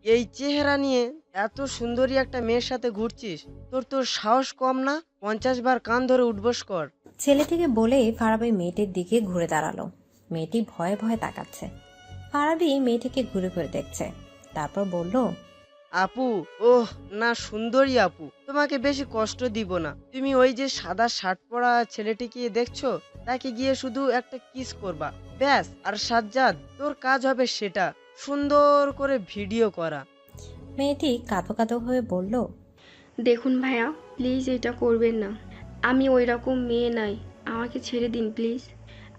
এই চেহারা নিয়ে এত সুন্দরী একটা মেয়ের সাথে ঘুরছিস? তোর সাহস কম না? 50 বার কান ধরে উঠবোস কর। ছেলেটিকে বলেই ফারাবি মেয়েটির দিকে ঘুরে দাঁড়ালো। মেয়েটি ভয়ে ভয়ে তাকাচ্ছে। ফারাবি মেয়েটিকে ঘুরে ঘুরে দেখছে, তারপর বলল, আপু, ওহ না সুন্দরী আপু, তোমাকে বেশি কষ্ট দিব না। তুমি ওই যে সাদা শার্ট পরা ছেলেটিকে দেখছো, তাকে গিয়ে শুধু একটা কিস করবা, ব্যাস। আর সাজ্জাদ, তোর কাজ হবে সেটা সুন্দর করে ভিডিও করা। মেয়েটি কাঁদো কাঁদো হয়ে বলল, দেখুন ভাইয়া, প্লিজ এটা করবেন না। আমি ওই রকম মেয়ে নাই, আমাকে ছেড়ে দিন প্লিজ।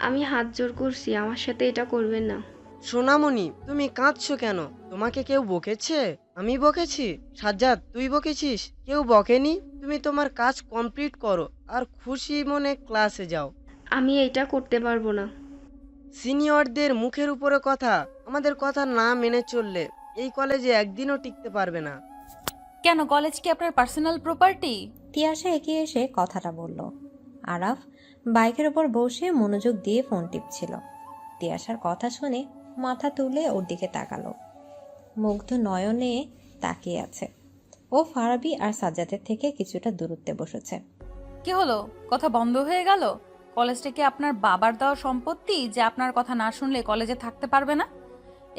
আমি হাত জোর করছি, আমার সাথে এটা করবেন না। সোনামণি, তুমি কাঁদছো কেন? তোমাকে কেউ বকেছে? আমি বকেছি? সাজ্জাদ, তুই বকেছিস? কেউ বকেনি। তুমি তোমার কাজ কমপ্লিট করো আর খুশি মনে ক্লাসে যাও। আমি এটা করতে পারবো না। সিনিয়রদের মুখের উপরে কথা, আমাদের কথা না মেনে চললে এই কলেজে একদিনও টিকতে পারবে না। কেন, কলেজ কি আপনার পার্সোনাল প্রপার্টি? তিয়াশা এগিয়ে এসে কথাটা বলল। আরাফ বাইকের ওপর বসে মনোযোগ দিয়ে ফোন টিপছিল। তিয়াশার কথা শুনে মাথা তুলে ওর দিকে তাকালো, মুগ্ধ নয়নে তাকিয়ে আছে। ও ফারাবি আর সাজ্জাদের থেকে কিছুটা দূরত্বে বসেছে। কি হলো, কথা বন্ধ হয়ে গেল? কলেজটা কি আপনার বাবার দেওয়া সম্পত্তি যে আপনার কথা না শুনলে কলেজে থাকতে পারবে না?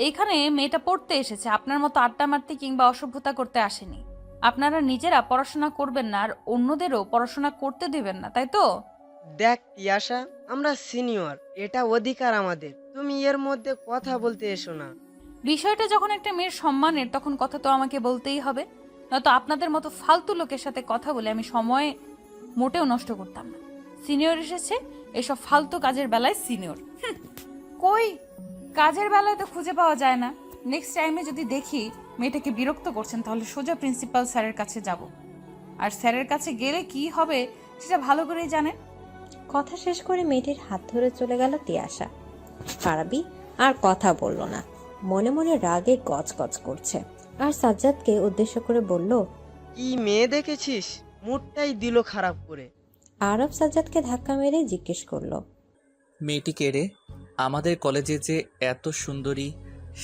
এইখানে মেয়েটা পড়তে এসেছে, আপনার মতো আড্ডা মারতে কিংবা অসভ্যতা করতে আসেনি। আপনারা নিজেরা পড়াশোনা করবেন না আর অন্যদেরও পড়াশোনা করতে দিবেন না, তাই তো? দেখ তিয়াশা, আমরা সিনিয়র, এটা অধিকার আমাদের। তুমি এর মধ্যে কথা বলতে এসো না। বিষয়টা যখন একটা মেয়ের সম্মানের, তখন কথা তো আমাকে বলতেই হবে। নয়তো আপনাদের মতো ফালতু লোকের সাথে কথা বলে আমি সময় মোটেও নষ্ট করতাম না। সিনিয়র এসেছে, এসব ফালতু কাজের বেলায় সিনিয়র কই? কাজের বেলায় তো খুঁজে পাওয়া যায় না। নেক্সট টাইমে যদি দেখি মেয়েটাকে বিরক্ত করছেন, তাহলে সোজা প্রিন্সিপাল স্যারের কাছে যাব। আর স্যারের কাছে গেলে কি হবে সেটা ভালো করেই জানেন। কথা শেষ করে মেয়েটির হাত ধরে চলে গেল তিয়াশা। ফারাবি আর কথা বলল না, মনে মনে রাগে গজগজ করছে। আর সাজ্জাদকে উদ্দেশ্য করে বলল, কি মেয়ে দেখেছিস? মুডটাই দিল খারাপ করে। আরব সাজ্জাদকে ধাক্কা মেরে জিজ্ঞেস করলো, মেয়েটি কে রে? আমাদের কলেজে যে এত সুন্দরী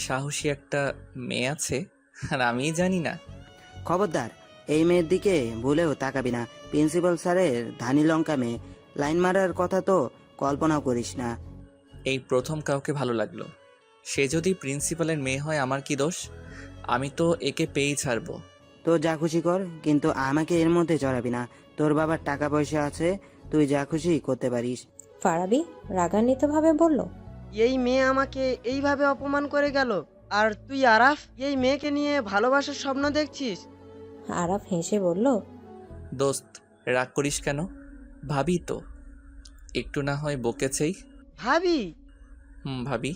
সাহসী একটা মেয়ে আছে আর আমিই জানি না। খবরদার, এই মেয়ের দিকে ভুলেও তাকাবি না। প্রিন্সিপাল স্যারের ধানি লঙ্কা মেয়ে, লাইন মারার কথা তো কল্পনাও করিস না। এই প্রথম কাউকে ভালো লাগলো। সে যদি প্রিন্সিপালের মেয়ে হয় আমার কি দোষ? আমি তো একে পেয়েই ছাড়বো। তো যা খুশি কর, কিন্তু আমাকে এর মধ্যে জড়াবি না। তোর বাবার টাকা পয়সা আছে, তুই যা খুশি করতে পারিস। ফারাবি রাগান্বিতভাবে বলল, এই মেয়ে আমাকে এইভাবে অপমান করে গেল, আর তুই আরাফ এই মেয়েকে নিয়ে ভালোবাসার স্বপ্ন দেখছিস? আরাফ হেসে বলল, দোস্ত, রাগ করিস কেন? ভাবি তো একটু না হয় বকেছেই। ভাবি? ভাবি,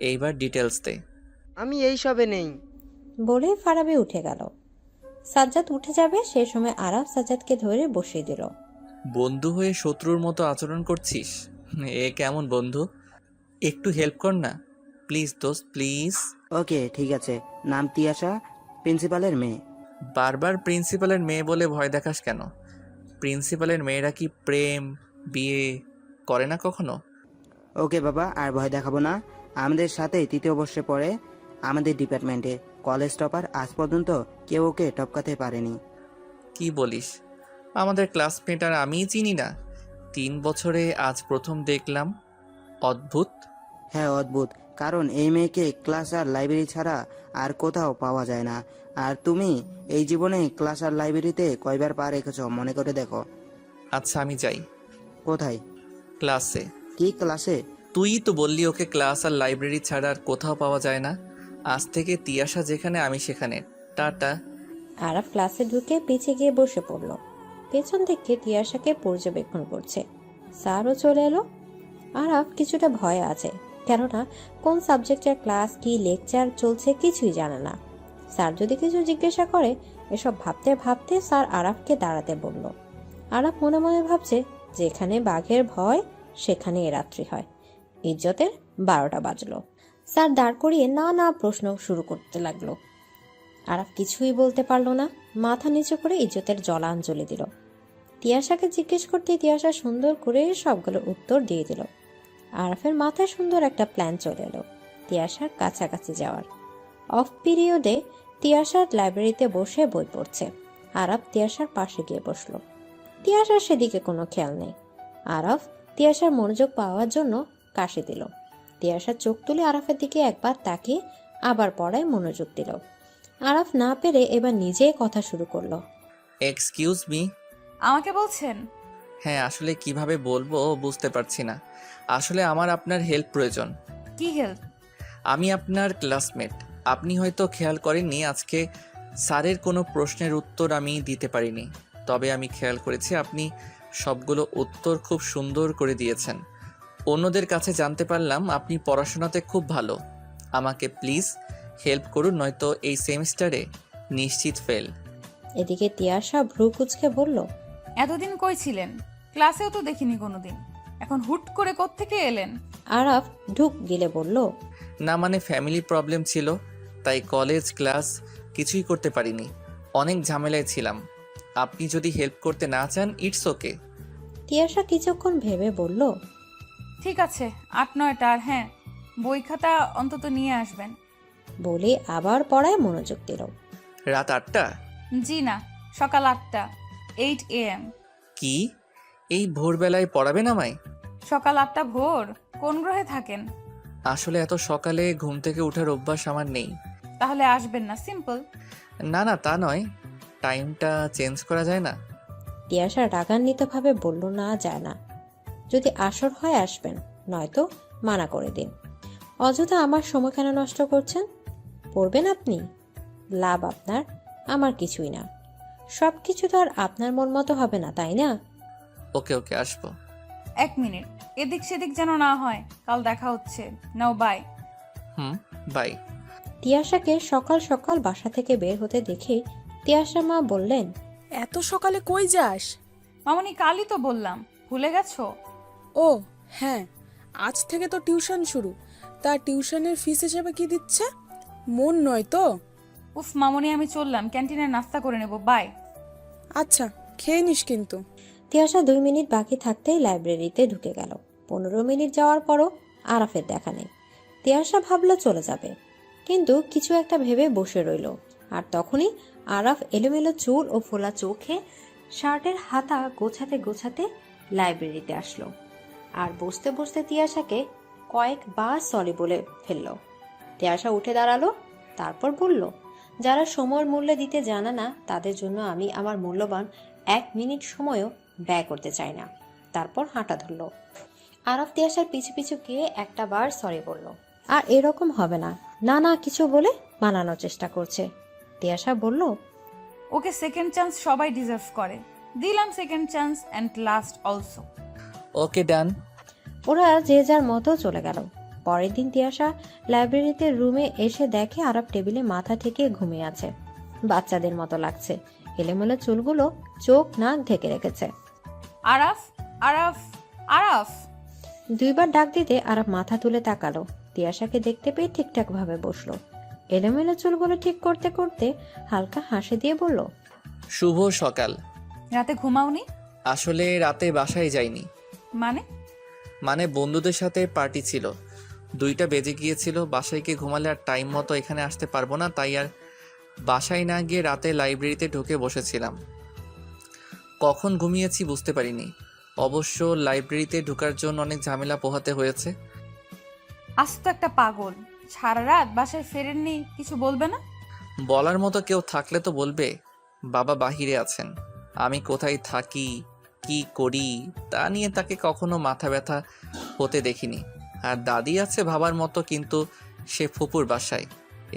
এইবার ডিটেলস দে। আমি এই সবে নেই। বলে ফারাবি উঠে গেল। সাজ্জাদ উঠে যাবে, সে সময় আরাফ সাজ্জাদকে ধরে বসিয়ে দিল। বন্ধু হয়ে শত্রুর মতো আচরণ করছিস? এ কেমন বন্ধু? একটু হেল্প কর না প্লিজ দোস্ত, প্লিজ। ওকে ঠিক আছে, নাম তিয়াশা, প্রিন্সিপালের মেয়ে। বারবার প্রিন্সিপালের মেয়ে বলে ভয় দেখাস কেন? প্রিন্সিপালের মেয়েরা কি প্রেম বিয়ে করে না কখনো? ওকে বাবা, আর ভয় দেখাবো না। আমাদের সাথে তৃতীয় বর্ষে পড়ে, আমাদের ডিপার্টমেন্টে কলেজ টপার। আজ পর্যন্ত কেউ ওকে টপকাতে পারেনি। কি বলিস? আমাদের ক্লাসমেট আর আমিই চিনি না? 3 বছরে আজ প্রথম দেখলাম। অদ্ভুত। হ্যাঁ অদ্ভুত, কারণ এই মেয়েকে ক্লাস আর লাইব্রেরি ছাড়া আর কোথাও পাওয়া যায় না। আর তুমি এই জীবনে ক্লাস আর লাইব্রেরিতে কয়বার পা রেখেছ মনে করে দেখো। আচ্ছা আমি যাই। কোথায়? ক্লাসে। কি ক্লাসে? তুই তো বললি ওকে ক্লাস আর লাইব্রেরি ছাড়া আর কোথাও পাওয়া যায় না। আজ থেকে তিয়াশা যেখানে আমি সেখানে। টাটা। আরাফ ক্লাসে ঢুকে পিছে গিয়ে বসে পড়ল। পেছন থেকে তিয়াশাকে পর্যবেক্ষণ করছে। স্যারও চলে এলো। আরাফ কিছুটা ভয়ে আছে, কেননা কোন সাবজেক্টের ক্লাস কি লেকচার চলছে কিছুই জানে না। স্যার যদি কিছু জিজ্ঞাসা করে, এসব ভাবতে ভাবতে স্যার আরাফকে দাঁড়াতে বলল। আরাফ মনে মনে ভাবছে, যেখানে বাঘের ভয় সেখানে এ রাত্রি হয়। ইজ্জতের 12টা বাজলো। স্যার দাঁড় করিয়ে নানা প্রশ্ন শুরু করতে লাগলো। আরাফ কিছুই বলতে পারলো না, মাথা নিচু করে ইজ্জতের জলাঞ্জলি দিল। তিয়াশাকে জিজ্ঞেস করতে তিয়াশা সুন্দর করে সবগুলোর উত্তর দিয়ে দিল। আরাফের মাথায় সুন্দর একটা প্ল্যান চলে এলো তিয়াশার কাছাকাছি যাওয়ার। অফ পিরিয়ডে তিয়াশার লাইব্রেরিতে বসে বই পড়ছে। আরাফ তিয়াশার পাশে গিয়ে বসলো। তিয়াশার সেদিকে কোনো খেয়াল নেই। আরাফ তিয়াশার মনোযোগ পাওয়ার জন্য কাশি দিল। তিয়াশা চোখ তুলে আরাফের দিকে একবার তাকিয়ে আবার পড়ায় মনোযোগ দিল। আরাফ না পেরে এবার নিজেই কথা শুরু করলো। Excuse me. আমাকে বলছেন? হ্যাঁ, আসলে কিভাবে বলবো বুঝতে পারছি না। আসলে আমার আপনার হেল্প প্রয়োজন। কি হেল্প? আমি আপনার ক্লাসমেট। আপনি হয়তো খেয়াল করেননি, আজকে স্যারের কোনো প্রশ্নের উত্তর আমি দিতে পারিনি। তবে আমি খেয়াল করেছি আপনি সবগুলো উত্তর খুব সুন্দর করে দিয়েছেন। অন্যদের কাছে জানতে পারলাম আপনি পড়াশোনাতে খুব ভালো। আমাকে প্লিজ হেল্প করুন, নয়তো এই সেমিস্টারে নিশ্চিত ফেল। এদিকে তিয়াশা ভ্রু কুঁচকে বলল, এতদিন কই ছিলেন? ক্লাসেও তো দেখিনি কোনোদিন। এখন হুট করে কোত্থেকে এলেন? আরাফ ঢুক গিলে বলল, না মানে ফ্যামিলি প্রবলেম ছিল, তাই কলেজ ক্লাস কিছুই করতে পারিনি। অনেক ঝামেলায় ছিলাম। আপনি যদি হেল্প করতে না চান, ইটস ওকে। তিয়াশা কিছুক্ষণ ভেবে বলল, ঠিক আছে, 8-9টা। আর হ্যাঁ, বই খাতা অন্তত নিয়ে আসবেন। বলে আবার পড়ায় মনোযোগ দিল। রাত 8টা? জি না, সকাল 8টা, 8 AM। কি এই ভোরবেলায় পড়াবেন আমায়? সকাল 8টা ভোর? কোন গ্রহে থাকেন? আসলে এত সকালে ঘুম থেকে ওঠার অভ্যাস আমার নেই। তাহলে আসবেন না, সিম্পল। না না, তা নয়, টাইমটা চেঞ্জ করা যায় না? তিয়াশা রাগান্বিতভাবে বলল, না যায় না। যদি আসর হয় আসবেন, নয়তো মানা করে দিন। অযথা আমার সময় কেন নষ্ট করছেন? পড়বেন আপনি, লাভ আপনার, আমার কিছুই না। সব কিছু তো আর আপনার মন মতো হবে না, তাই না? ওকে ওকে, আসবো। 1 মিনিট, এদিক সেদিক যেন না হয়। কাল দেখা হচ্ছে। নাও বাই। বাই। তিয়াশাকে সকাল সকাল বাসা থেকে বের হতে দেখে তিয়াশা মা বললেন, এত সকালে কই যাস? মামনি, কালই তো বললাম, ভুলে গেছো? ও হ্যাঁ, আজ থেকে তো টিউশন শুরু। তা টিউশনের ফিস হিসেবে কি দিচ্ছে? মন নয় তো? উফ মামনি, আমি চললাম, ক্যান্টিনে নাস্তা করে নেব। বাই। আচ্ছা, খেয়ে নিস কিন্তু। তিয়াশা 2 মিনিট বাকি থাকতেই লাইব্রেরিতে ঢুকে গেল। 15 মিনিট যাওয়ার পরও আরাফের দেখা নেই। তিয়াশা ভাবলো চলে যাবে, কিন্তু কিছু একটা ভেবে বসে রইল। আর তখনই আরাফ এলোমেলো চুল ও ফোলা চোখে শার্টের হাতা গোছাতে গোছাতে লাইব্রেরিতে আসলো। আর বসতে বসতে তিয়াশাকে কয়েকবার সরি বলে ফেলল। তিয়াশা উঠে দাঁড়ালো, তারপর বলল, যারা সময়ের মূল্য দিতে জানে না তাদের জন্য আমি আমার মূল্যবান 1 মিনিট সময়ও ব্যয় করতে চাই না। তারপর হাঁটা ধরল। আরাফ তিয়াশার পিছু পিছু গিয়ে একটা বার সরি বলল। আর এরকম হবে না, না না কিছু বলে মানানোর চেষ্টা করছে। তিয়াশা বলল, ওকে সেকেন্ড চান্স সবাই ডিজার্ভ করে। দিলাম second chance and last also. Okay done. ওরা যে যার মতো চলে গেল। পরের দিন তিয়াশা লাইব্রেরিতে রুমে এসে দেখে আরাফ টেবিলে মাথা ঠেকিয়ে ঘুমিয়ে আছে। বাচ্চাদের মতো লাগছে। এলোমেলো চুলগুলো চোখ নাক ঢেকে রেখেছে। আরাফ, আরাফ, আরাফ। 2 বার ডাক দিতে আরাফ মাথা তুলে তাকালো। তিয়াশাকে দেখতে পেয়ে ঠিকঠাক ভাবে বসলো। এলোমেলো চুলগুলো ঠিক করতে করতে হালকা হাসি দিয়ে বলল, শুভ সকাল। রাতে ঘুমাওনি? আসলে রাতে বাসায় যাইনি। মানে বন্ধুদের সাথে পার্টি ছিল, 2টা বেজে গিয়েছিল। বাসায় গিয়ে ঘুমালে আর টাইম মতো এখানে আসতে পারবো না, তাই আর বাসায় না গিয়ে রাতে লাইব্রেরিতে ঢুকে বসেছিলাম। কখন ঘুমিয়েছি বুঝতে পারিনি। অবশ্য লাইব্রেরিতে ঢোকার জন্য অনেক ঝামেলা পোহাতে হয়েছে। আজ তো একটা পাগল, সারা রাত বাসায় ফেরেননি, কিছু বলবে না? বলার মতো কেউ থাকলে তো বলবে। বাবা বাহিরে আছেন, আমি কোথায় থাকি কি করি তা নিয়ে তাকে কখনো মাথা ব্যথা হতে দেখিনি। আর দাদি আছে ভাবার মতো, কিন্তু সে ফুপুর বাসায়।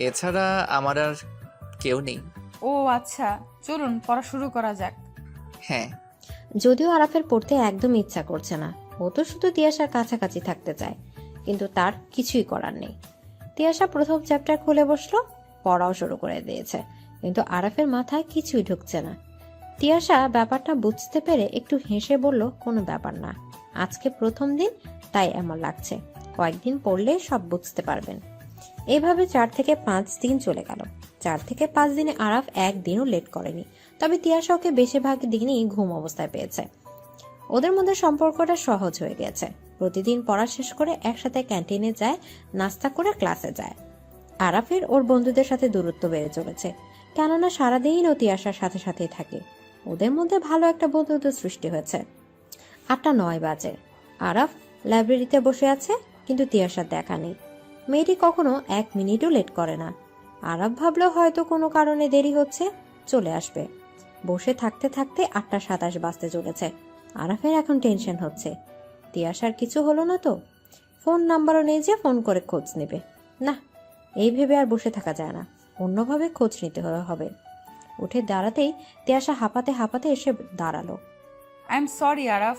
এছাড়া আমার আর কেউ নেই। ও আচ্ছা, চলুন পড়া শুরু করা যাক। হ্যাঁ। যদিও আরাফের পড়তে একদম ইচ্ছা করছে না, ও তো শুধু তিয়াশার কাছাকাছি থাকতে চায়, কিন্তু তার কিছুই করার নেই। তিয়াশা প্রথম চ্যাপ্টার খুলে বসলো, পড়াও শুরু করে দিয়েছে, কিন্তু আরাফের মাথায় কিছুই ঢুকছে না। তিয়াশা ব্যাপারটা বুঝতে পেরে একটু হেসে বলল, কোনো ব্যাপার না, আজকে প্রথম দিন তাই এমন লাগছে, কয়েকদিন পড়লে সব বুঝতে পারবেন। এভাবে 4 থেকে 5 দিন চলে গেল। 4 থেকে 5 দিনে আরাফ একদিনও লেট করেনি। তবে তিয়াশা ওকে বেশিরভাগ দিনই ঘুম অবস্থায় পেয়েছে। ওদের মধ্যে সম্পর্কটা সহজ হয়ে গেছে। প্রতিদিন পড়া শেষ করে একসাথে ক্যান্টিনে যায়, নাস্তা করে ক্লাসে যায়। আরাফের ওর বন্ধুদের সাথে দূরত্ব বেড়ে চলেছে, কেননা সারাদিন ও তিয়াশার সাথে সাথেই থাকে। ওদের মধ্যে ভালো একটা বন্ধুত্ব সৃষ্টি হয়েছে। 8:09 বাজে। আরাফ লাইব্রেরিতে বসে আছে, কিন্তু তিয়াশার দেখা নেই। মেয়েটি কখনো 1 মিনিটও লেট করে না। আরাফ ভাবলো হয়তো কোনো কারণে দেরি হচ্ছে, চলে আসবে। বসে থাকতে থাকতে 8:27 বাজতে চলেছে। আরাফের এখন টেনশন হচ্ছে, তিয়াশার কিছু হলো না তো? ফোন নাম্বারও নেই যে ফোন করে খোঁজ নেবে। না, এই ভেবে আর বসে থাকা যায় না, অন্যভাবে খোঁজ নিতে হবে। উঠে দাঁড়াতেই তিয়াশা হাঁপাতে হাঁপাতে এসে দাঁড়ালো। আই এম সরি আরাফ,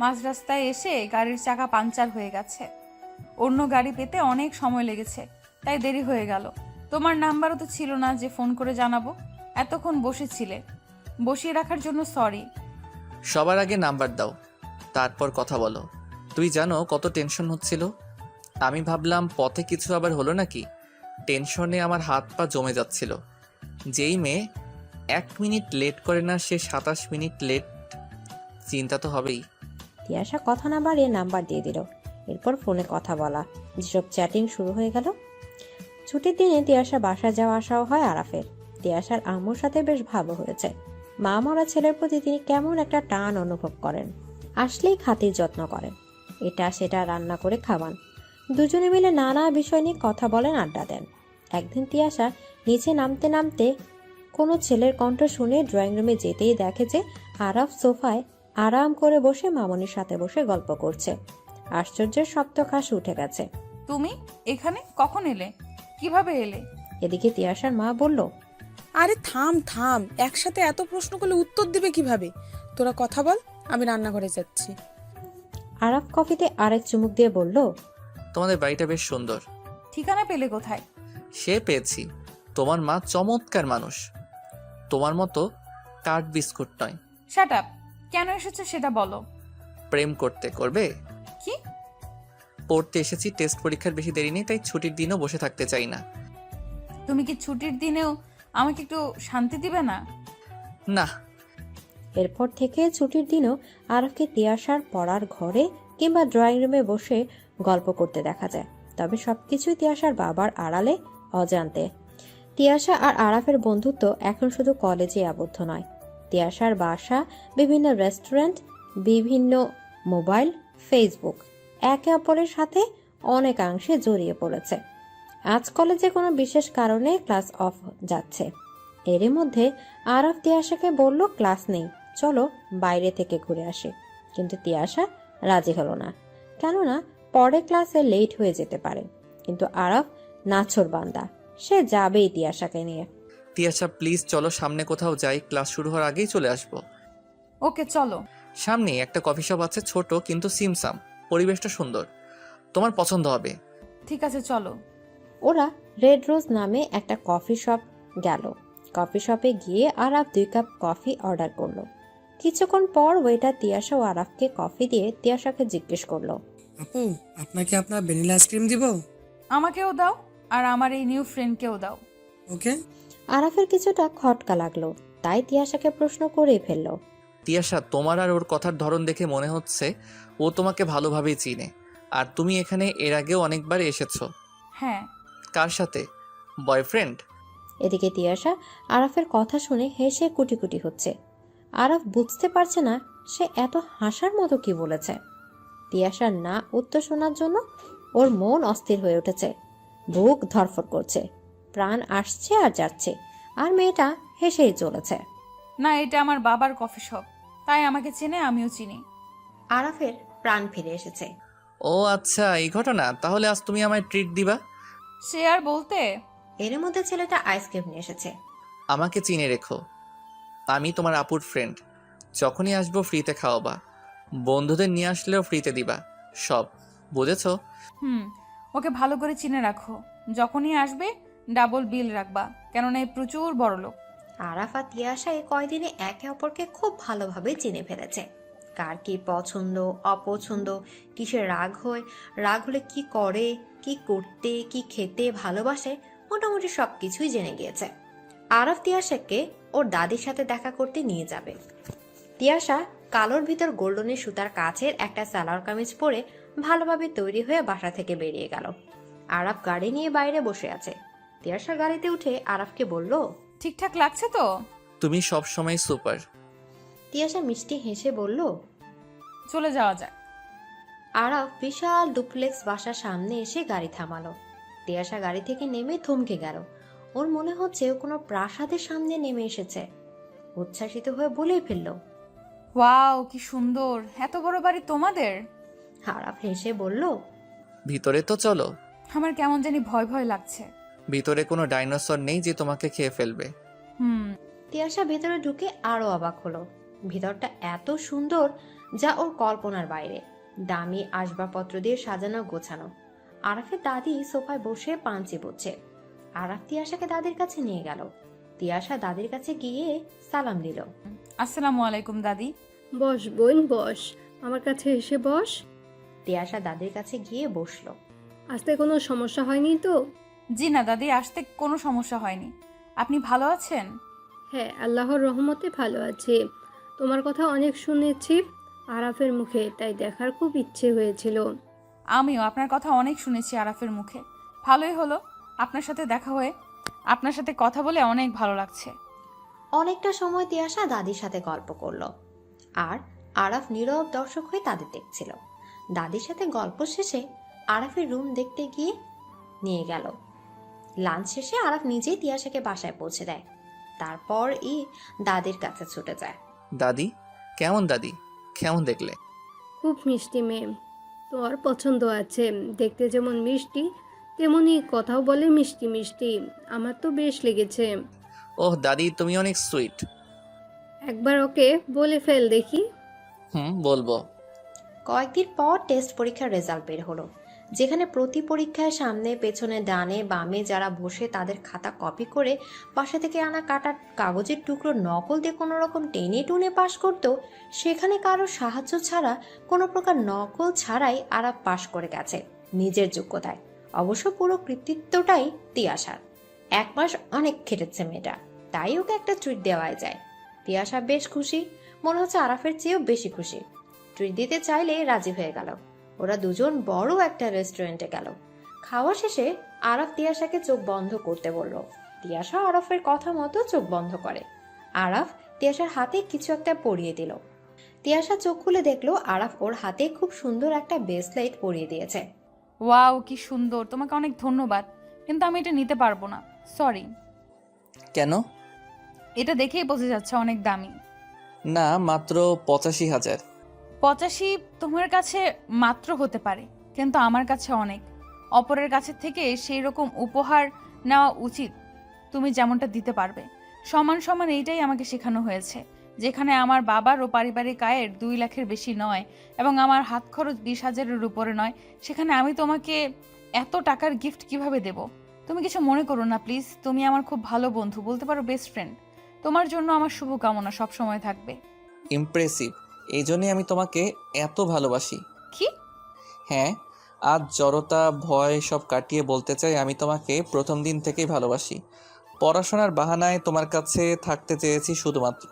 মাঝ রাস্তায় এসে গাড়ির চাকা পাংচার হয়ে গেছে। অন্য গাড়ি পেতে অনেক সময় লেগেছে, তাই দেরি হয়ে গেল। তোমার নাম্বারও তো ছিল না যে ফোন করে জানাবো। এতক্ষণ বসেছিলে, বসিয়ে রাখার জন্য সরি। সবার আগে নাম্বার দাও, তারপর কথা বলো। তুই জানো কত টেনশন হচ্ছিল? আমি ভাবলাম পথে কিছু আবার হলো নাকি। টেনশনে আমার হাত পা জমে যাচ্ছিল। যেই মেয়ে 1 মিনিট লেট করে না, সে 27 মিনিট লেট। চিন্তা তো হবেই। তিয়াশা কথা না বাড়িয়ে নাম্বার দিয়ে দিল। এরপর ফোনে কথা বলা, যেসব চ্যাটিং শুরু হয়ে গেল। ছুটির দিনে তিয়াশা বাসা যাওয়া আসাও হয় আরাফের। তিয়াশার আম্মুর সাথে বেশ ভালো হয়েছে। মা মরা ছেলের প্রতি তিনি কেমন একটা টান অনুভব করেন। আসলেই খাতির যত্ন করেন, এটা সেটা রান্না করে খাওয়ান। দুজনে মিলে নানা বিষয় নিয়ে কথা বলেন, আড্ডা দেন। একদিন তিয়াশা নিচে নামতে নামতে কোনো ছেলের কণ্ঠ শুনে ড্রয়িং রুমে যেতেই দেখে যে আরাফ সোফায় আরাম করে বসে মামনির সাথে বসে গল্প করছে। আশ্চর্যের সপ্তকাশ উঠে গেছে। তুমি এখানে কখন এলে? কিভাবে এলে? এদিকে তিয়াশার মা বলল, আরে থাম থাম, একসাথে এত প্রশ্ন করলে উত্তর দিবে কিভাবে? তোরা কথা বল, আমি রান্নাঘরে যাচ্ছি। আরাফ কফিতে আরেক চুমুক দিয়ে বলল, তোমাদের বাড়িটা বেশ সুন্দর। ঠিকানা পেলে কোথায়? সে পেয়েছি, তোমার মা চমৎকার মানুষ, তোমার মতো কাঠ বিস্কুট নয়। Shut up. কেন এসেছো সেটা বলো। প্রেম করবে? কি? পড়তে এসেছি, টেস্ট পরীক্ষার বেশি দেরি নেই, তাই ছুটির দিনও বসে থাকতে চাই না। তুমি কি ছুটির দিনেও আমাকে একটু শান্তি দিবে না? না। এরপর থেকে ছুটির দিনও আরাফকে তিয়াশার পড়ার ঘরে কিংবা ড্রয়িং রুমে বসে গল্প করতে দেখা যায়। তবে সবকিছুই তিয়াশার বাবার আড়ালে, অজান্তে। তিয়াশা আর আরাফের বন্ধুত্ব এখন শুধু কলেজে আবদ্ধ নয়। তিয়াশার বাসা, বিভিন্ন রেস্টুরেন্ট, বিভিন্ন মোবাইল, ফেসবুক একে অপরের সাথে অনেকাংশে জড়িয়ে পড়েছে। আজ কলেজে কোনো বিশেষ কারণে ক্লাস অফ যাচ্ছে। এরই মধ্যে আরাফ তিয়াশাকে বলল ক্লাস নেই, চলো বাইরে থেকে ঘুরে আসি। কিন্তু তিয়াশা রাজি হলো না, কেননা পরে ক্লাসে লেট হয়ে যেতে পারে। কিন্তু আরাফ নাছোড়বান্দা, সে যাবেই তিয়াশাকে নিয়ে। তিয়াশা প্লিজ চলো, সামনে কোথাও যাই, ক্লাস শুরু হওয়ার আগেই চলে আসবো। ওকে চলো। সামনে একটা কফি শপ আছে, ছোট কিন্তু সিমসাম, পরিবেশটা সুন্দর, তোমার পছন্দ হবে। ঠিক আছে চলো। ওরা রেড রোজ নামে একটা কফি শপ গেল। কফি শপে গিয়ে আরাফ 2 কাপ কফি অর্ডার করলো। কিছুক্ষণ পর ওয়েটার তিয়াশা ও আরাফকে কফি দিয়ে তিয়াশাকে জিজ্ঞেস করলো, আপু, আপনাকে আপনার ভ্যানিলা আইসক্রিম দিব? আমাকেও দাও, আর আমার এই নিউ ফ্রেন্ডকেও দাও। ওকে। আরাফের কিছুটা খটকা লাগলো, তাই তিয়াশাকে প্রশ্ন করেই ফেললো, তিয়াশা, তোমার আর ওর কথার ধরন দেখে মনে হচ্ছে ও তোমাকে ভালোভাবেই চিনে। আর তুমি এখানে এর আগেও অনেকবার এসেছো। হ্যাঁ। কার সাথে? বয়ফ্রেন্ড? এদিকে তিয়াশা আরাফের কথা শুনে হেসে কুটি কুটি হচ্ছে। আরাফ বুঝতে পারছে না সে এত হাসার মতো কি বলেছে। তিয়াশার না উত্তর শোনার জন্য ওর মন অস্থির হয়ে উঠেছে, বুক ধরফর করছে, প্রাণ আসছে আর যাচ্ছে, আর মেয়েটা হেসেই চলেছে। না, এটা আমার বাবার কফি শপ, তাই আমাকে চেনে, আমিও চিনি। আরাফের প্রাণ ফিরে এসেছে। ও আচ্ছা, এই ঘটনা। তাহলে আজ তুমি আমায় ট্রিট দিবা? সে আর বলতে। এর মধ্যে ছেলেটা আইসক্রিম নিয়ে এসেছে। আমাকে চিনে রেখো, আমি তোমার আপুর ফ্রেন্ড। যখনই আসবো ফ্রিতে খাওয়াবা, বন্ধুদের নিয়ে আসলেও ফ্রিতে দিবা, সব বুঝেছো? ওকে ভালো করে চিনে রাখো, যখনই আসবে ডাবল বিল রাখবা, কেননা এই প্রচুর বড় লোক। আরাফ আর তিয়াশা এই কয়দিনে একে অপরকে খুব ভালোভাবে চিনে ফেলেছে। কার কি পছন্দ অপছন্দ, কিসের রাগ হয়, রাগ হলে কি করে, কি করতে কি খেতে ভালোবাসে, মোটামুটি সবকিছুই জেনে গিয়েছে। আরাফ তিয়াশাকে ওর দাদির সাথে দেখা করতে নিয়ে যাবে। তিয়াশা কালোর ভিতর গোল্ডনের সুতার কাছের একটা সালোয়ার কামিজ পরে ভালোভাবে তৈরি হয়ে বাসা থেকে বেরিয়ে গেল। আরাফ গাড়ি নিয়ে বাইরে বসে আছে। তিয়াশা গাড়িতে উঠে আরাফকে বলল, ঠিকঠাক লাগছে তো? তুমি সব সময় সুপার। তিয়াশা মিষ্টি হেসে বলল। চলে যাওয়া যাক। আরাফ বিশাল ডুপ্লেক্স বাসার সামনে এসে গাড়ি থামালো। তিয়াশা গাড়ি থেকে নেমে থমকে গেল। ওর মনে হচ্ছে ও কোনো প্রাসাদের সামনে নেমে এসেছে। উচ্ছ্বাসিত হয়ে বলেই ফেলল, ওয়াও, কি সুন্দর! এত বড় বাড়ি তোমাদের? আরাফ হেসে বলল, ভিতরে তো চলো। আমার কেমন জানি ভয় ভয় লাগছে। ভিতরে কোনো ডাইনোসর নেই যে তোমাকে খেয়ে ফেলবে। হুম। তিয়াশা ভেতরে ঢুকে আরো অবাক হলো। ভিতরটা এত সুন্দর যা ওর কল্পনার বাইরে। দামি আসবাবপত্র দিয়ে সাজানো গোছানো। আরাফের দাদি সোফায় বসে পান চিবোচ্ছে। আরাফ তিয়াশাকে দাদির কাছে নিয়ে গেল। তিয়াশা দাদির কাছে গিয়ে সালাম দিল। আসসালামু আলাইকুম দাদি। বস বোন বস, আমার কাছে এসে বস। তিয়াশা দাদির কাছে গিয়ে বসলো। আসতে কোনো সমস্যা হয়নি তো? জি না দাদি, আসতে কোনো সমস্যা হয়নি। আপনি ভালো আছেন? হ্যাঁ, আল্লাহর রহমতে ভালো আছি। তোমার কথা অনেক শুনেছি আরাফের মুখে, তাই দেখার খুব ইচ্ছে হয়েছিল। আমিও আপনার কথা অনেক শুনেছি আরাফের মুখে। ভালোই হলো আপনার সাথে দেখা হয়ে। আপনার সাথে কথা বলে অনেক ভালো লাগছে। অনেকটা সময় তিয়াশা দাদির সাথে গল্প করলো। আর আরাফ নীরব দর্শক হয়ে তাদের দেখছিল। দাদির সাথে গল্প শেষে আরাফের রুম দেখতে গিয়ে নিয়ে গেল। লাঞ্চ শেষে আরাফ নিজেই তিয়াশাকে বাসায় পৌঁছে দেয়। তারপর দাদির কাছে ছুটে যায়। দাদি কেমন? দাদি কেমন দেখলে? খুব মিষ্টি মেয়ে, তোর পছন্দ আছে। দেখতে যেমন মিষ্টি তেমনি কথাও বলে মিষ্টি মিষ্টি। আমার তো বেশ লেগেছে। ওহ দাদি, তুমি অনেক সুইট। একবার ওকে বলে ফেল দেখি। বলবো। কয়েকদিন পর টেস্ট পরীক্ষার রেজাল্ট বের হলো। যেখানে প্রতি পরীক্ষায় সামনে পেছনে ডানে বামে যারা বসে তাদের খাতা কপি করে বাসা থেকে আনা কাটা কাগজের টুকরো নকল দিয়ে কোনো রকম টেনে টুনে পাশ করতো, সেখানে কারো সাহায্য ছাড়া কোনো প্রকার নকল ছাড়াই আরাফ পাশ করে গেছে নিজের যোগ্যতায়। অবশ্য পুরো কৃতিত্বটাই তিয়াশার। 1 মাস অনেক খেটেছে মেয়েটা, তাই ওকে একটা ট্রিট দেওয়াই যায়। তিয়াশা বেশ খুশি, মনে হচ্ছে আরাফের চেয়েও বেশি খুশি। ট্রিট দিতে চাইলে রাজি হয়ে গেল। ওরা দুজন বড় একটা রেস্টুরেন্টে গেল। খাওয়া শেষে আরাফ তিয়াশাকে চোখ বন্ধ করতে বলল। তিয়াশা আরাফের কথা মতো চোখ বন্ধ করে। আরাফ তিয়াশার হাতে কিছু একটা পরিয়ে দিল। তিয়াশা চোখ খুলে দেখলো আরাফ ওর হাতে খুব সুন্দর একটা ব্রেসলেট পরিয়ে দিয়েছে। ওয়াও, কি সুন্দর! তোমাকে অনেক ধন্যবাদ, কিন্তু আমি এটা নিতে পারবো না। সরি। কেন? এটা দেখেই বোঝা যাচ্ছে অনেক দামি। না, মাত্র 85,000। 85 তোমার কাছে মাত্র হতে পারে, কিন্তু আমার কাছে অনেক। অপরের কাছে থেকে সেই রকম উপহার নেওয়া উচিত তুমি যেমনটা দিতে পারবে। সমান সমান এইটাই আমাকে শেখানো হয়েছে। যেখানে আমার বাবার ও পারিবারিক আয়ের 2 লাখের বেশি নয় এবং আমার হাত খরচ 20,000-এর উপরে নয়, সেখানে আমি তোমাকে এত টাকার গিফট কিভাবে দেব? তুমি কিছু মনে করো না প্লিজ। তুমি আমার খুব ভালো বন্ধু, বলতে পারো বেস্ট ফ্রেন্ড। তোমার জন্য আমার শুভকামনা সব সময় থাকবে। ইমপ্রেসিভ। এই জন্যই আমি তোমাকে এত ভালোবাসি। কি? হ্যাঁ, আজ জড়তা ভয় সব কাটিয়ে বলতে চাই আমি তোমাকে প্রথম দিন থেকেই ভালোবাসি। পড়াশোনার বাহানায় তোমার কাছে থাকতে চেয়েছি শুধুমাত্র।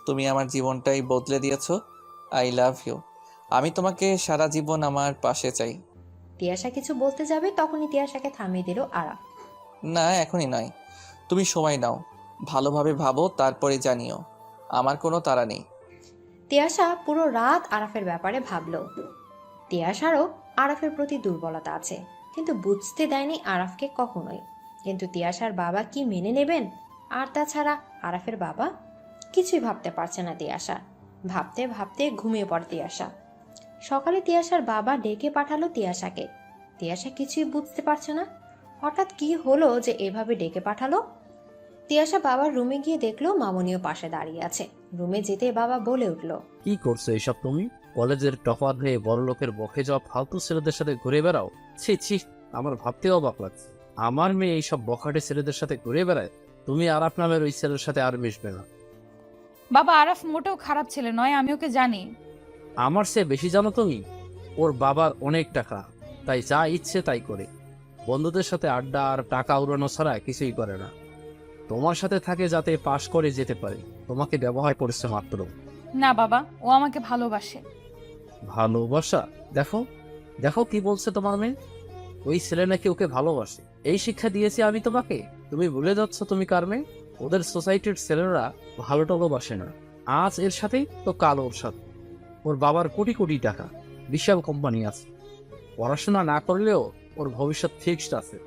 তুমি আমার জীবনটাই বদলে দিয়েছো। I love you. আমি তোমাকে সারা জীবন আমার পাশে চাই। তিয়াশা কিছু বলতে যাবে তখনই তিয়াশাকে থামিয়ে দিল আরাফ। না, এখনই নয়। তুমি সময় নাও, ভালোভাবে ভাবো, তারপরে জানিও। আমার কোনো তাড়া নেই। তিয়াশা পুরো রাত আরাফের ব্যাপারে ভাবলো। তিয়াশারও আরাফের প্রতি দুর্বলতা আছে, কিন্তু বুঝতে দেয়নি আরাফকে কখনোই। কিন্তু তিয়াশার বাবা কি মেনে নেবেন? আর তাছাড়া আরাফের বাবা কিছুই ভাবতে পারছে না তিয়াশা। ভাবতে ভাবতে ঘুমিয়ে পড়ে তিয়াশা। সকালে তিয়াশার বাবা ডেকে পাঠালো তিয়াশাকে। তিয়াশা কিছুই বুঝতে পারছে না হঠাৎ কি হলো যে এভাবে ডেকে পাঠালো। তিয়াশা বাবার রুমে গিয়ে দেখলো মামনিও পাশে দাঁড়িয়ে আছে। রুমে যেতে বাবা বলে উঠল, কি করছো এসব তুমি? কলেজের টপার হয়ে বড় লোকের বকে যাওয়া ফালতু ছেলেদের সাথে ঘুরে বেড়াও? ছি ছি, আমার ভাবতেও অবাক লাগছে। আমার মেয়ে এইসব বখাটে ছেলেদের সাথে ঘুরে বেড়ায়? তুমি আরাফ নামের ওই ছেলের সাথে আর মিশবে না। বাবা, আরাফ মোটেও খারাপ ছেলে নয়, আমি ওকে জানি। আমার চেয়ে বেশি জানো তুমি? ওর বাবার অনেক টাকা, তাই যা ইচ্ছে তাই করে। বন্ধুদের সাথে আড্ডা আর টাকা উড়ানো ছাড়া কিছুই করে না। তোমার সাথে থাকে যাতে পাশ করে যেতে পারে, তোমাকে ব্যবহার করেছে মাত্র। না বাবা, ও আমাকে ভালোবাসে। ভালোবাসা? দেখো দেখো কি বলছে তোমার মেয়ে। ওই ছেলে নাকি ওকে ভালোবাসে। এই শিক্ষা দিয়েছি আমি তোমাকে? তুমি ভুলে যাচ্ছ তুমি কার মেয়ে? ওদের সোসাইটির ছেলেরা ভালো টালো বাসে না। আজ এর সাথেই তো কাল ওর সাথে। ওর বাবার কোটি কোটি টাকা, বিশাল কোম্পানি আছে। পড়াশোনা না করলেও ওর ভবিষ্যৎ ফিক্সড আছে।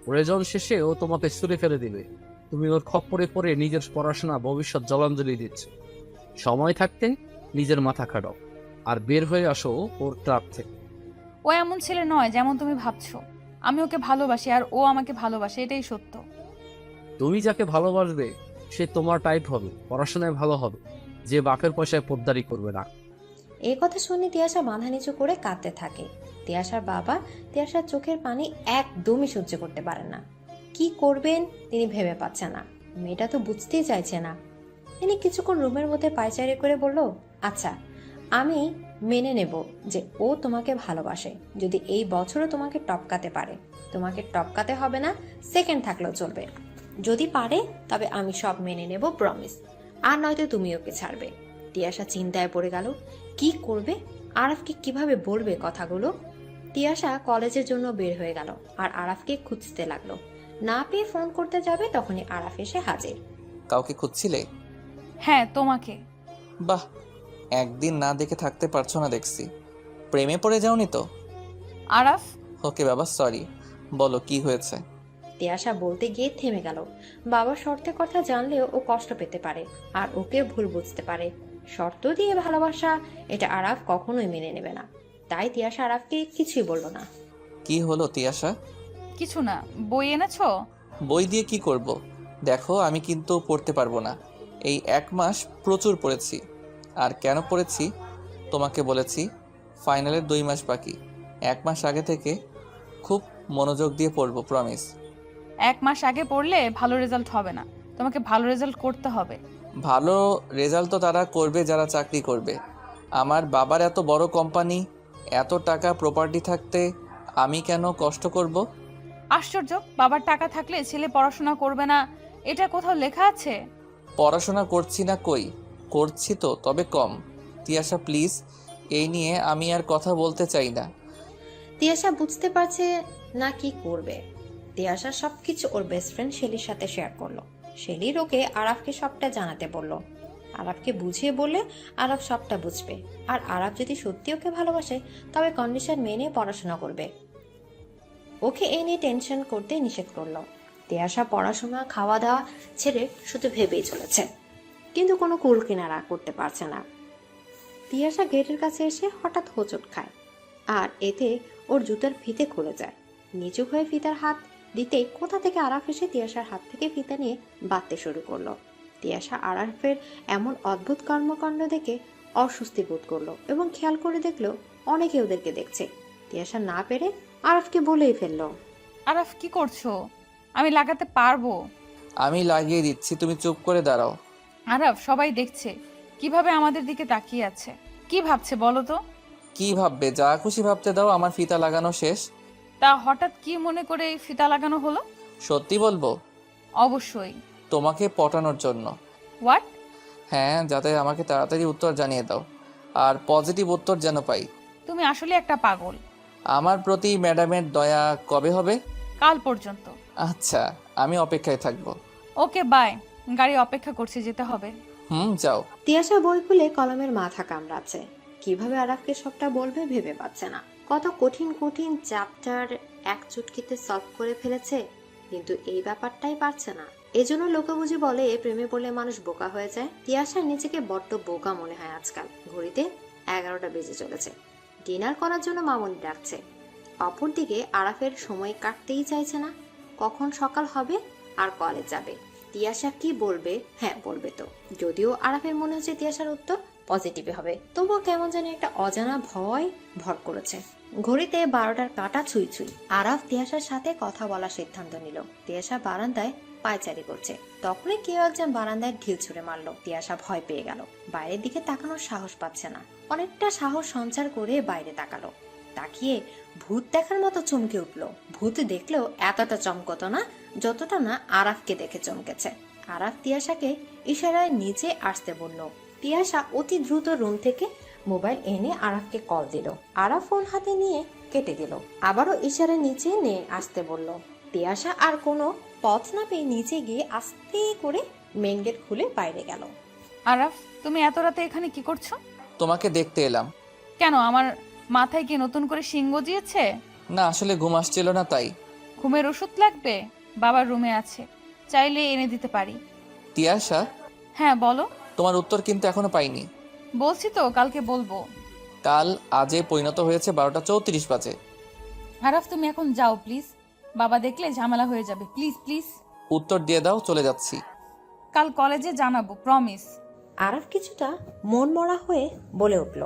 প্রয়োজন শেষে ও তোমাকে ছুঁড়ে ফেলে দিবে। তুমি ওর খপ্পরে পড়ে নিজের পড়াশোনা ভবিষ্যৎ জলাঞ্জলি দিচ্ছ। সময় থাকতে নিজের মাথা খাটাও আর বের হয়ে আসো ওর ট্রাপ থেকে। ও এমন ছেলে নয় যেমন তুমি ভাবছো। আমি ওকে ভালোবাসি আর ও আমাকে ভালোবাসে, এটাই সত্য। তুমি যাকে ভালোবাসবে সে তোমার টাইপ হবে, পড়াশোনায় ভালো হবে, যে বাপের পয়সায় পোদ্দারি করবে না। এই কথা শুনে তিয়াশা মাথা নিচু করে কাঁদতে থাকে। তিয়াশার বাবা তিয়াশার চোখের পানি একদমই সহ্য করতে পারেন না। কি করবেন তিনি ভেবে পাচ্ছেন না। মেয়েটা তো বুঝতেই চাইছে না। তিনি কিছুক্ষণ রুমের মধ্যে পায়চারি করে বলল, আচ্ছা আমি মেনে নেব যে ও তোমাকে ভালোবাসে, যদি এই বছরও তোমাকে টপকাতে পারে। তোমাকে টপকাতে হবে না, সেকেন্ড থাকলেও চলবে। যদি পারে তবে আমি সব মেনে নেব, প্রমিস। আর নয়তো তুমি ওকে ছাড়বে। তিয়াশা চিন্তায় পড়ে গেল, কি করবে? আরাফকে কিভাবে বলবে কথাগুলো? তিয়াশা কলেজের জন্য বের হয়ে গেল আর আরাফকে খুঁজতে লাগলো। না পেয়ে ফোন করতে যাবে তখনই আরাফ এসে হাজির। কাউকে খুঁজছিলে? হ্যাঁ, তোমাকে। বাহ, একদিন না দেখে থাকতে পারছো না দেখছি। প্রেমে পড়ে যাওনি তো? আরাফ, ওকে বাবা, সরি। বলো কি হয়েছে? তিয়াশা বলতে গিয়ে থেমে গেল। বাবার শর্তের কথা জানলেও ও কষ্ট পেতে পারে আর ওকে ভুল বুঝতে পারে। শর্ত দিয়ে ভালোবাসা এটা আরাফ কখনোই মেনে নেবে না। তাই তিয়াশা আরাফকে কিছুই বলল না। কি হলো তিয়াশা? কিছু না। বই এনেছো? বই দিয়ে কি করব? দেখো আমি কিন্তু পড়তে পারবো না। এই 1 মাস প্রচুর পড়েছি। আর কেন পড়েছি তোমাকে বলেছি। ফাইনালের 2 মাস বাকি। 1 মাস আগে থেকে খুব মনোযোগ দিয়ে পড়বো, প্রমিস। 1 মাস আগে পড়লে ভালো রেজাল্ট হবে না, তোমাকে ভালো রেজাল্ট করতে হবে। ভালো রেজাল্ট তো তারা করবে যারা চাকরি করবে। আমার বাবার এত বড় কোম্পানি, এত টাকা প্রপার্টি থাকতে আমি কেন কষ্ট করব? আশ্চর্য, বাবার টাকা থাকলে ছেলে পড়াশোনা করবে না, এটা কোথাও লেখা আছে? পড়াশোনা করছি না কই, করছি তো, তবে কম। তিয়াশা প্লিজ, এই নিয়ে আমি আর কথা বলতে চাই না। তিয়াশা বুঝতে পারছে না কি করবে। তিয়াশা সবকিছু ওর বেস্ট ফ্রেন্ড শেলির সাথে শেয়ার করলো। শেলির ওকে আরাফকে সবটা জানাতে বলল। আরাফকে বুঝিয়ে বললে আরাফ সবটা বুঝবে। আর আরাফ যদি সত্যি ওকে ভালোবাসে তবে কন্ডিশন মেনে পড়াশোনা করবে। ওকে এই নিয়ে টেনশন করতে নিষেধ করলো। তিয়াশা পড়াশোনা খাওয়া দাওয়া ছেড়ে শুধু ভেবেই চলেছে, কিন্তু কোনো কুল কিনারা করতে পারছে না। তিয়াশা গেটের কাছে এসে হঠাৎ হোঁচট খায় আর এতে ওর জুতার ফিতে খুলে যায়। নিচু হয়ে ফিতার হাত দিতেই কোথা থেকে আরাফ এসে তিয়াশার হাত থেকে ফিতা নিয়ে বাঁধতে শুরু করলো। তিয়াশা আরাফের এমন অদ্ভুত কর্মকাণ্ড দেখে অস্বস্তি বোধ করলো এবং খেয়াল করে দেখলো অনেকে ওদেরকে দেখছে। তিয়াশা না পেরে আরাফকে বলেই ফেললো, আরাফ কি করছো? আমি লাগাতে পারবো। আমি লাগিয়ে দিচ্ছি, তুমি চুপ করে দাঁড়াও। আরাফ, সবাই দেখছে কিভাবে আমাদের দিকে তাকিয়ে আছে। কি ভাবছে বলো তো? কি ভাববে? যা খুশি ভাবতে দাও, আমার ফিতা লাগানো শেষ। তা হঠাৎ কি মনে করে এই ফিতা লাগানো হলো? সত্যি বলবো? অবশ্যই। তোমাকে পটানোর জন্য। হোয়াট? হ্যাঁ, যাতে আমাকে তাড়াতাড়ি উত্তর জানিয়ে দাও, আর পজিটিভ উত্তর যেন পাই। তুমি আসলে একটা পাগল। আমার প্রতি ম্যাডামের দয়া কবে হবে? কাল পর্যন্ত। আচ্ছা, আমি অপেক্ষায় থাকবো। ওকে বাই, গাড়ি অপেক্ষা করছে, যেতে হবে। যাও। তিয়াশা বই খুলে কলমের মাথা কামড়াচ্ছে। কিভাবে আরাফকে সবটা বলবে ভেবে পাচ্ছে না। কত কঠিন কঠিন চ্যাপ্টার এক চুটকিতে সলভ করে ফেলেছে, কিন্তু এই ব্যাপারটাই পারছে না। এজন্য লোকে বুঝি বলে প্রেমে পড়লে মানুষ বোকা হয়ে যায়। তিয়াশার নিজেকে বড্ড বোকা মনে হয় আজকাল। ঘড়িতে 11টা বেজে চলেছে। ডিনার করার জন্য মামনি ডাকছে। অপরদিকে আরাফের সময় কাটতেই চাইছে না। কখন সকাল হবে আর কলেজ যাবে। তিয়াশা কি বলবে? হ্যাঁ বলবে তো। যদিও আরাফের মনে হচ্ছে তিয়াশার উত্তর পজিটিভে হবে, তবুও কেমন যেন একটা অজানা ভয় ভর করেছে। ঘড়িতে 12টার কাঁটা ছুঁই ছুঁই। আরাফ তিয়াশার সাথে কথা বলার সিদ্ধান্ত নিল। তিয়াশা বারান্দায় পায়চারি করছে, তখনই কেউ একজন বারান্দায় ঢিল ছুঁড়ে মারলো। তিয়াশা ভয় পেয়ে গেল। বাইরের দিকে তাকানোর সাহস পাচ্ছে না। অনেকটা সাহস সঞ্চার করে বাইরে তাকালো। তাকিয়ে ভূত দেখার মতো চমকে উঠলো। ভূত দেখলেও এতটা চমকতো না যতটা না আরাফকে দেখে চমকেছে। আরাফ তিয়াশাকে ইশারায় নিচে আসতে বলল। তিয়াশা অতি দ্রুত রুম থেকে মোবাইল এনে আরাফকে কল দিল। আরাফ ফোন হাতে নিয়ে কেটে দিল। আবারও ইশারায় নিচে নিয়ে আসতে বলল। তিয়াশা আর কোনো পথ না পেয়ে নিচে গিয়ে আস্তে করে মেন গেট খুলে বাইরে গেল। আরাফ, তুমি এত রাতে এখানে কি করছো? তোমাকে দেখতে এলাম। কেন, আমার মাথায় কি নতুন করে শিং গজিয়েছে? না, আসলে ঘুম আসছিল না তাই। ঘুমের ওষুধ লাগবে? বাবার রুমে আছে, চাইলে এনে দিতে পারি। তিয়াশা, হ্যাঁ বলো। তোমার উত্তর কিন্তু এখনো পাইনি। বলছি তো কালকে বলবো। কাল আজে পরিণত হয়েছে 12:34 বাজে। আরাফ, তুমি এখন যাও প্লিজ, বাবা দেখলে ঝামেলা হয়ে যাবে। Please please. উত্তর দিয়ে দাও, চলে যাচ্ছি। কাল কলেজে জানাবো, প্রমিস। আরাফ কিছুটা মন মরা হয়ে বলে উঠল।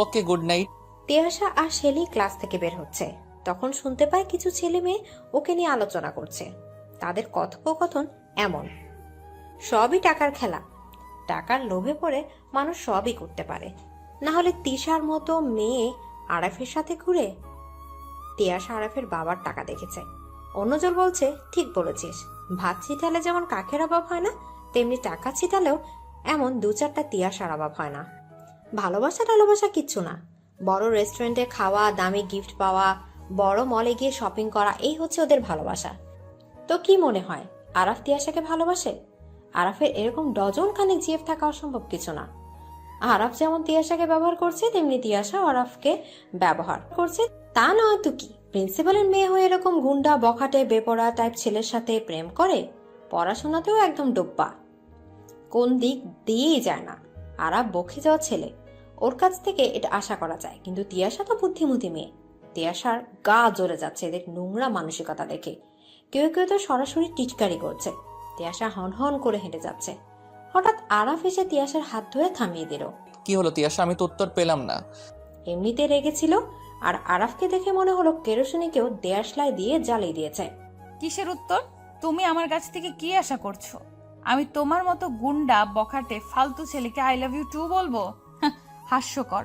ওকে, গুড নাইট। তিয়াশা আর শেলি ক্লাস থেকে বের হচ্ছে, তখন শুনতে পায় কিছু ছেলে মেয়ে ওকে নিয়ে আলোচনা করছে। তাদের কথোপকথন এমন: সবই টাকার খেলা, টাকার লোভে পড়ে মানুষ সবই করতে পারে, না হলে তিশার মতো মেয়ে আরাফের সাথে ঘুরে। তিয়াশা আরাফের বাবার টাকা দেখেছে। অন্যজন বলছে, ঠিক বলেছিস, ভাত ছিটালে যেমন কাকের অভাব হয় না, তেমনি টাকা ছিটালেও এমন 2-4টা তিয়াশার অভাব হয় না। ভালোবাসা কিচ্ছু না, বড় রেস্টুরেন্টে খাওয়া, দামি গিফট পাওয়া, বড় মলে গিয়ে শপিং করা, এই হচ্ছে ওদের ভালোবাসা। তো কি মনে হয় আরাফ তিয়াশাকে ভালোবাসে? আরাফের এরকম ডজন খানেক জিএফ থাকা অসম্ভব কিছু না। আরাফ যেমন তিয়াশাকে ব্যবহার করছে, তেমনি তিয়াশা আরাফকে ব্যবহার করছে। তা নয় তো কি, প্রিন্সিপালের মেয়ে হয়ে এরকম গুন্ডা, বখাটে, বেপরা টাইপ ছেলের সাথে প্রেম করে? পড়াশোনাতেও একদম ডোব্বা, কোন দিক দিয়েই যায় না। আরাফ বকে যাওয়া ছেলে, ওর কাছ থেকে এটা আশা করা যায়, কিন্তু তিয়াশা তো বুদ্ধিমতী মেয়ে। তিয়াশার গা জ্বলে যাচ্ছে এদের নোংরা মানসিকতা দেখে। কেউ কেউ তো সরাসরি টিটকারি করছে। তিয়াশা হন করে হেঁটে যাচ্ছে, হঠাৎ আরাফ এসে তিয়াশার হাত ধরে থামিয়ে দিল। কি হলো তিয়াশা? আমি তো উত্তর পেলাম না। এমনিতে রেগেছিল, আর আরাফকে দেখে মনে হলো কেরোসিনে কেউ দেয়াশলাই দিয়ে জ্বালিয়ে দিয়েছে। কিসের উত্তর? তুমি আমার কাছ থেকে কি আশা করছো? আমি তোমার মতো গুন্ডা, বখাটে, ফালতু ছেলেকে আই লাভ ইউ টু বলবো? হাস্যকর।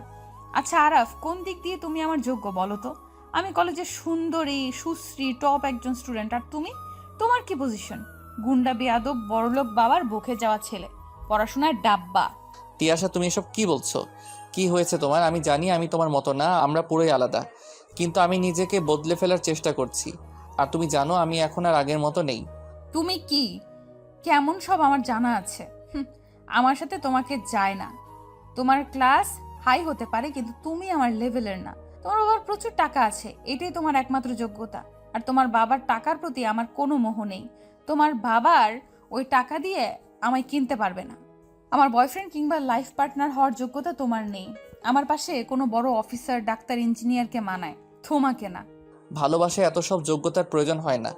আচ্ছা আরাফ, কোন দিক দিয়ে তুমি আমার যোগ্য বলো তো? আমি কলেজের সুন্দরী, সুশ্রী, টপ একজন স্টুডেন্ট, আর তুমি? তোমার কি পজিশন? গুন্ডা, বেয়াদব, বড়লোক বাবার বকে যাওয়া ছেলে, পড়াশোনায় ডাব্বা। তিয়াশা, তুমি এসব কি বলছো? কি হয়েছে তোমার? আমি জানি আমি তোমার মতো না, আমরা পুরোই আলাদা, কিন্তু আমি নিজেকে বদলে ফেলার চেষ্টা করছি। আর তুমি জানো আমি এখন আর আগের মতো নেই। তুমি কি কেমন সব আমার জানা আছে। আমার সাথে তোমাকে যায় না। তোমার ক্লাস হাই হতে পারে, কিন্তু তুমি আমার লেভেলের না। তোমার বাবার প্রচুর টাকা আছে, এটাই তোমার একমাত্র যোগ্যতা। আর তোমার বাবার টাকার প্রতি আমার কোনো মোহ নেই। তোমার বাবার ওই টাকা দিয়ে আমায় কিনতে পারবে না। আমার বয়ফ্রেন্ড কিংবা লাইফ পার্টনার হওয়ার যোগ্যতা তোমার নেই। আমার পাশে কোনো বড় অফিসার, ডাক্তার, ইঞ্জিনিয়ারকে মানায়, তোমাকে না। ভালোবাসায় এত সব যোগ্যতার প্রয়োজন হয় না,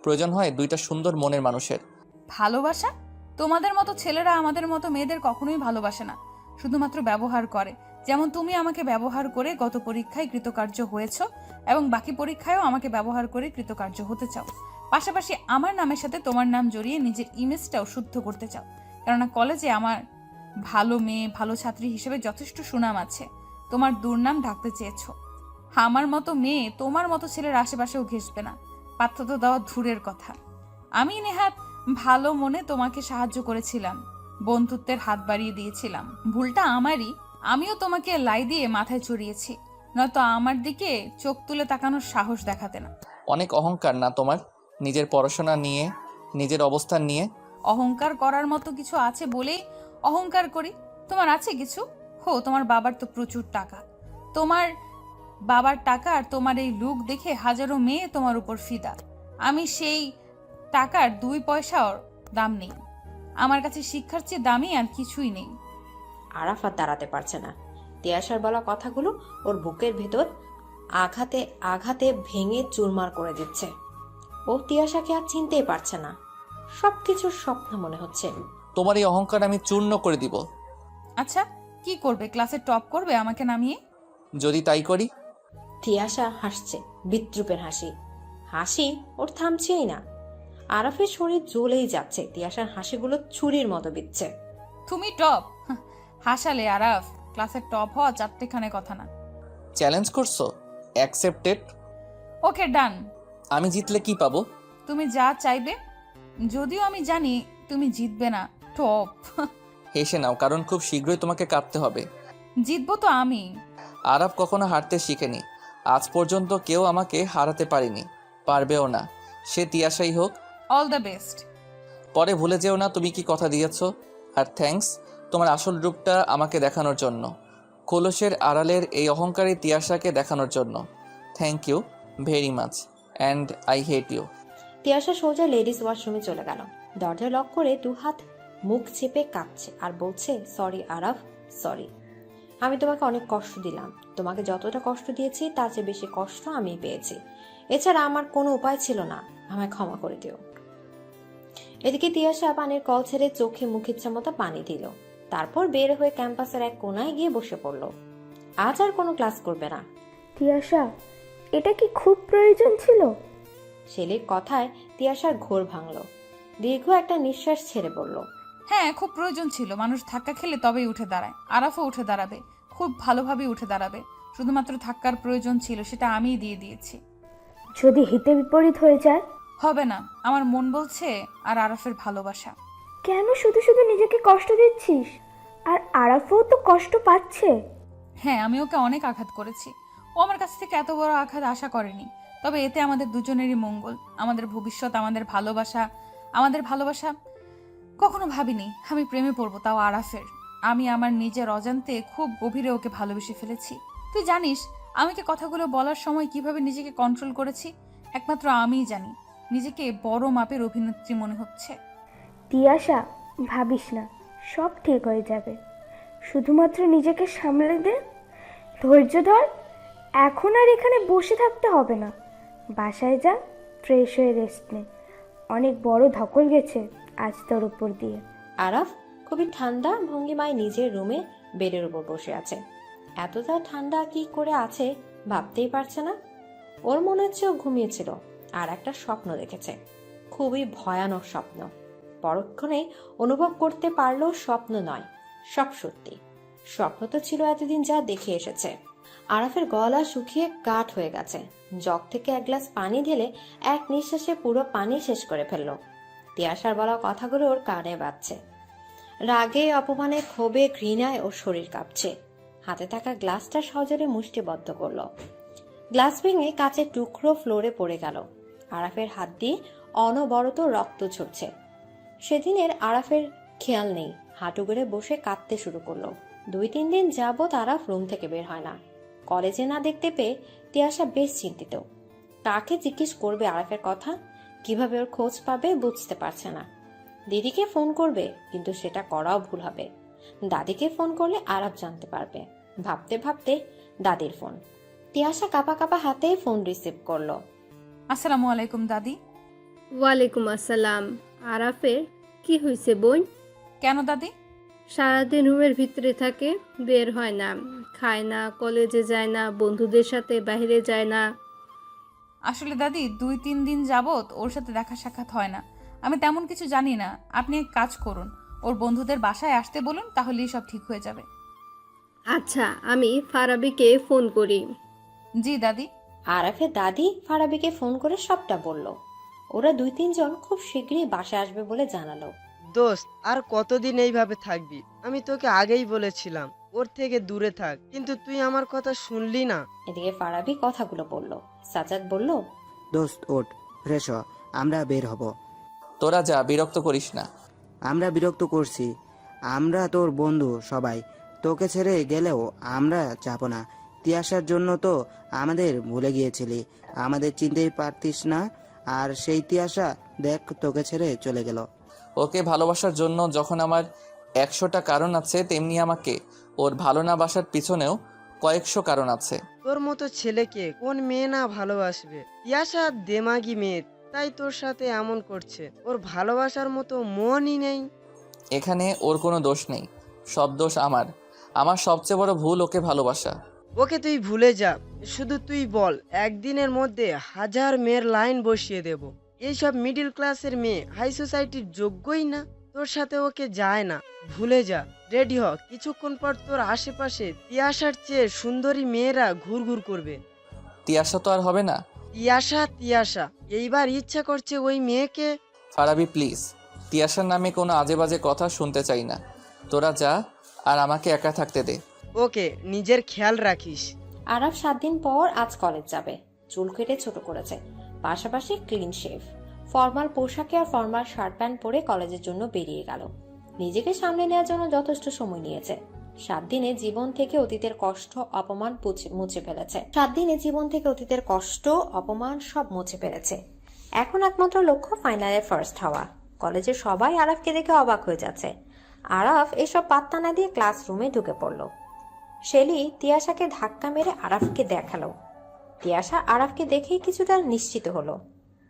প্রয়োজন হয় 2টা সুন্দর মনের মানুষের। ভালোবাসা? তোমাদের মতো ছেলেরা আমাদের মতো মেয়েদের কখনোই ভালোবাসে না, শুধুমাত্র ব্যবহার করে। যেমন তুমি আমাকে ব্যবহার করে গত পরীক্ষায় কৃতকার্য হয়েছো, এবং বাকি পরীক্ষায়ও আমাকে ব্যবহার করে কৃতকার্য হতে চাও। পাশাপাশি আমার নামের সাথে তোমার নাম জড়িয়ে নিজের ইমেজটাও শুদ্ধ করতে চাও, কেননা কলেজে আমার ভালো মেয়ে, ভালো ছাত্রী হিসেবে যথেষ্ট সুনাম আছে। তোমার দুর্নাম ঢাকতে চেয়েছো। আমার মতো মেয়ে তোমার মতো ছেলের আশেপাশেও ঘেঁষবে না, পাত্রতা দেওয়া দূরের কথা। আমি নেহাত ভালো মনে তোমাকে সাহায্য করেছিলাম, বন্ধুত্বের হাত বাড়িয়ে দিয়েছিলাম, ভুলটা আমারই। আমিও তোমাকে লাই দিয়ে মাথায় চড়িয়েছি, নয়তো আমার দিকে চোখ তুলে তাকানোর সাহস দেখাতে না। অনেক অহংকার না তোমার, নিজের পড়াশোনা নিয়ে, নিজের অবস্থান নিয়ে? অহংকার করার মতো কিছু আছে বলেই অহংকার করি। তোমার আছে কিছু? তোমার বাবার তো প্রচুর টাকা। তোমার বাবার টাকা আর তোমার এই লুক দেখে হাজারো মেয়ে তোমার উপর ফিদা। আমি সেই টাকার 2 পয়সার দাম নেই। আমার কাছে শিক্ষার চেয়ে দামি আর কিছুই নেই। আরাফ আর দাঁড়াতে পারছে না। তিয়াশার বলা কথাগুলো ওর বুকের ভেতর আঘাতে আঘাতে ভেঙে চুরমার করে দিচ্ছে। ও তিয়াশাকে আর চিনতেই পারছে না, সবকিছুর স্বপ্ন মনে হচ্ছে। তোমার এই অহংকার আমি চূর্ণ করে দিব। আচ্ছা, কি করবে? ক্লাসে টপ করবে আমাকে নামিয়ে? যদি তাই করি? তিয়াশা হাসছে, বিদ্রুপের হাসি। হাসি ওর থামছেই না। আরাফের শরীর জ্বলেই যাচ্ছে, তিয়াশার হাসিগুলো ছুরির মতো বিচ্ছে। তুমি টপ? হাসালে আরাফ, ক্লাসের টপ হওয়া 4টেখানে কথা না। চ্যালেঞ্জ করছো? অ্যাকসেপ্টেড। ওকে, ডান। আমি জিতলে কি পাবো? তুমি যা চাইবে, যদিও আমি জানি তুমি জিতবে না। টপ। হেসে নাও, কারণ খুব শীঘ্রই তোমাকে কাঁদতে হবে। জিতবো তো আমি। আরাফ কখনো হারতে শিখেনি, আজ পর্যন্ত কেউ আমাকে হারাতে পারেনি, পারবেও না। সে তিয়াশাই হোক। All the best. পরে ভুলে যেও না তুমি কি কথা দিয়েছো। আর থ্যাঙ্কস তোমার আসল রূপটা আমাকে দেখানোর জন্য, খোলসের আড়ালের এই অহংকারী তিয়াশাকে দেখানোর জন্য। Thank you very much and I hate you. Tiyasha সোজা লেডিস ওয়াশরুমে চলে গেল। দরজা লক করে 2 হাত মুখ চেপে কাঁপছে আর বলছে, সরি আরাফ, সরি। আমি তোমাকে অনেক কষ্ট দিলাম। তোমাকে যতটা কষ্ট দিয়েছি তার চেয়ে বেশি কষ্ট আমি পেয়েছি। এছাড়া আমার কোনো উপায় ছিল না। আমায় ক্ষমা করে দিও। এদিকে তিয়াশা পানির কল ছেড়ে চোখে মুখ ইচ্ছা মতো পানি দিল। তারপর বের হয়ে ক্যাম্পাসের এক কোনায় গিয়ে বসে পড়ল। আজ আর কোনো ক্লাস করবে না। তিয়াশা, এটা কি খুব প্রয়োজন ছিল? শেলির কথায় তিয়াশার ঘোর ভাঙল। দীর্ঘ একটা নিঃশ্বাস ছেড়ে বলল, হ্যাঁ, খুব প্রয়োজন ছিল। মানুষ ধাক্কা খেলে তবেই উঠে দাঁড়ায়। আরাফও উঠে দাঁড়াবে, খুব ভালোভাবে উঠে দাঁড়াবে। শুধুমাত্র ধাক্কার প্রয়োজন ছিল, সেটা আমিই দিয়ে দিয়েছি। যদি হিতে বিপরীত হয়ে যায়? হবে না, আমার মন বলছে আর আরাফের ভালোবাসা। কেন শুধু শুধু নিজেকে কষ্ট দিচ্ছিস? আর আরাফও তো কষ্ট পাচ্ছে। হ্যাঁ, আমি ওকে অনেক আঘাত করেছি। ও আমার কাছ থেকে এত বড় আঘাত আশা করেনি। তবে এতে আমাদের দুজনেরই মঙ্গল, আমাদের ভবিষ্যৎ, আমাদের ভালোবাসা কখনো ভাবিনি আমি প্রেমে পড়বো, তাও আরাফের। আমি আমার নিজের অজান্তে খুব গভীরে ওকে ভালোবেসে ফেলেছি। তুই জানিস আমাকে কথাগুলো বলার সময় কিভাবে নিজেকে কন্ট্রোল করেছি? একমাত্র আমিই জানি। নিজেকে বড় মাপের অভিনেত্রী মনে হচ্ছে। তিয়াশা, ভাবিস না, সব ঠিক হয়ে যাবে। শুধুমাত্র নিজেকে সামলে দে, ধৈর্য ধর। এখন আর এখানে বসে থাকতে হবে না। বাসায় যা, ফ্রেশ হয়ে রেস্ট নে। অনেক বড় ধকল গেছে আজ তোর উপর দিয়ে। আরাফ খুবই ঠান্ডা ভঙ্গিমায় নিজের রুমে বেডের উপর বসে আছে। এতটা ঠান্ডা কি করে আছে ভাবতেই পারছে না। ওর মনে হচ্ছে ও ঘুমিয়েছিল আর একটা স্বপ্ন দেখেছে, খুবই ভয়ানক স্বপ্ন। পরক্ষণে অনুভব করতে পারলো স্বপ্ন নয়, সব সত্যি। স্বপ্ন তো ছিল এতদিন যা দেখে এসেছে। আরাফের গলা শুকিয়ে কাঠ হয়ে গেছে। জগ থেকে এক গ্লাস পানি ঢেলে এক নিঃশ্বাসে পুরো পানি শেষ করে ফেললো। তিয়াশার বলা কথাগুলো ওর কানে বাজছে। রাগে, অপমানে, ক্ষোভে, ঘৃণায় ওর শরীর কাঁপছে। হাতে থাকা গ্লাসটা সজোরে মুষ্টিবদ্ধ করলো। গ্লাস ভেঙে কাচের টুকরো ফ্লোরে পড়ে গেল। আরাফের হাত দিয়ে অনবরত রক্ত ঝরছে। সেদিনের আরাফের খেয়াল নেই, হাঁটু গেড়ে বসে কাঁদতে শুরু করলো। 2-3 দিন যাবৎ আরাফ রুম থেকে বের হয় না। কলেজে না দেখতে পেয়ে তিয়াশা বেশ চিন্তিত। কাকে জিজ্ঞেস করবে আরাফের কথা? কিভাবে ওর খোঁজ পাবে বুঝতে পারছে না। দিদিকে ফোন করবে, কিন্তু সেটা করাও ভুল হবে। দাদিকে ফোন করলে আরাফ জানতে পারবে। ভাবতে ভাবতে দাদির ফোন। তিয়াশা কাঁপা কাঁপা হাতে ফোন রিসিভ করলো। আসসালামু আলাইকুম দাদি। ওয়ালাইকুম আসসালাম। আরাফের কি হয়েছে বোন? কেন দাদি? সারাদিন রুমের ভিতরে থাকে, বের হয় না, খায় না, কলেজে যায় না, বন্ধুদের সাথে বাইরে যায় না। আসলে দাদি 2-3 দিন যাবৎ ওর সাথে দেখা সাক্ষাৎ হয় না। আমি তেমন কিছু জানি না। আপনি এক কাজ করুন, ওর বন্ধুদের বাসায় আসতে বলুন, তাহলেই সব ঠিক হয়ে যাবে। আচ্ছা, আমি ফারাবিকে ফোন করি। জি দাদি। আরাফের দাদি ফারাবিকে ফোন করে সবটা বলল। ওরা 2-3 জন খুব শীঘ্রই বাসায় আসবে বলে জানালো। দোস্ত, আর কতদিন এইভাবে থাকবি? আমি তোকে আগেই বলেছিলাম ওর থেকে দূরে থাক, কিন্তু তুই আমার কথা শুনলি না। এদিকে ফারাবি কথাগুলো বলল। সাজ্জাদ বলল, দোস্ত ওঠ, ফ্রেশ হ, আমরা বের হব। তোরা যা, বিরক্ত করিস না। আমরা বিরক্ত করছি? আমরা তোর বন্ধু সবাই, তোকে ছেড়ে গেলেও আমরা যাব না। তিয়াশার জন্য তো আমাদের ভুলে গিয়েছিলি, আমাদের চিনতেই পারতিস না। আর সেই তিয়াশা দেখ তোকে ছেড়ে চলে গেল। ওকে ভালোবাসার জন্য যখন আমার 100টা কারণ আছে, তেমনি আমাকে ওর ভালো না বাসার পিছনেও কয়েকশো কারণ আছে। তোর মতো ছেলেকে কোন মেয়ে না ভালোবাসবে? ইয়াশা দেমাগি মেয়ে, তাই তোর সাথে এমন করছে। ওর ভালোবাসার মতো মনই নেই। এখানে ওর কোনো দোষ নেই, সব দোষ আমার। আমার সবচেয়ে বড় ভুল ওকে ভালোবাসা। ওকে তুই ভুলে যা। শুধু তুই বল, একদিনের মধ্যে 1000 মেয়ের লাইন বসিয়ে দেব। এইসব মিডিল ক্লাসের মেয়ে হাই সোসাইটির যোগ্যই না। তোর সাথে ওকে যায় না, ভুলে যা। রেডি হ, কিছুক্ষণ পর তোর আশেপাশে তিয়াশার চেয়ে সুন্দরী মেয়েরা ঘুরঘুর করবে। তিয়াশা তো আর হবে না। তিয়াশা এইবার ইচ্ছা করছে ওই মেয়েকে। ফারাবি প্লিজ, তিয়াশার নামে কোনো আজে বাজে কথা শুনতে চাই না। তোরা যা, আর আমাকে একা থাকতে দে। ওকে, নিজের খেয়াল রাখিস। আরাফ 7 দিন পর আজ কলেজ যাবে। চুল কেটে ছোট করেছে, পাশাপাশি ক্লিন শেভ, ফর্মাল পোশাকে আর ফর্মাল শার্ট প্যান্ট পরে কলেজের জন্য বেরিয়ে গেল। নিজেকে সামলে নেওয়ার জন্য যথেষ্ট সময় নিয়েছে। 7 দিনে জীবন থেকে অতীতের কষ্ট অপমান মুছে ফেলেছে। 7 দিনে জীবন থেকে অতীতের কষ্ট অপমান সব মুছে ফেলেছে। এখন একমাত্র লক্ষ্য ফাইনালে ফার্স্ট হওয়া। কলেজের সবাই আরাফকে দেখে অবাক হয়ে যাচ্ছে। আরাফ এসব পাত্তা না দিয়ে ক্লাসরুমে ঢুকে পড়ল। শেলি তিয়াশাকে ধাক্কা মেরে আরাফকে দেখালো। তিয়াশা আরাফকে দেখেই কিছুটা নিশ্চিত হলো।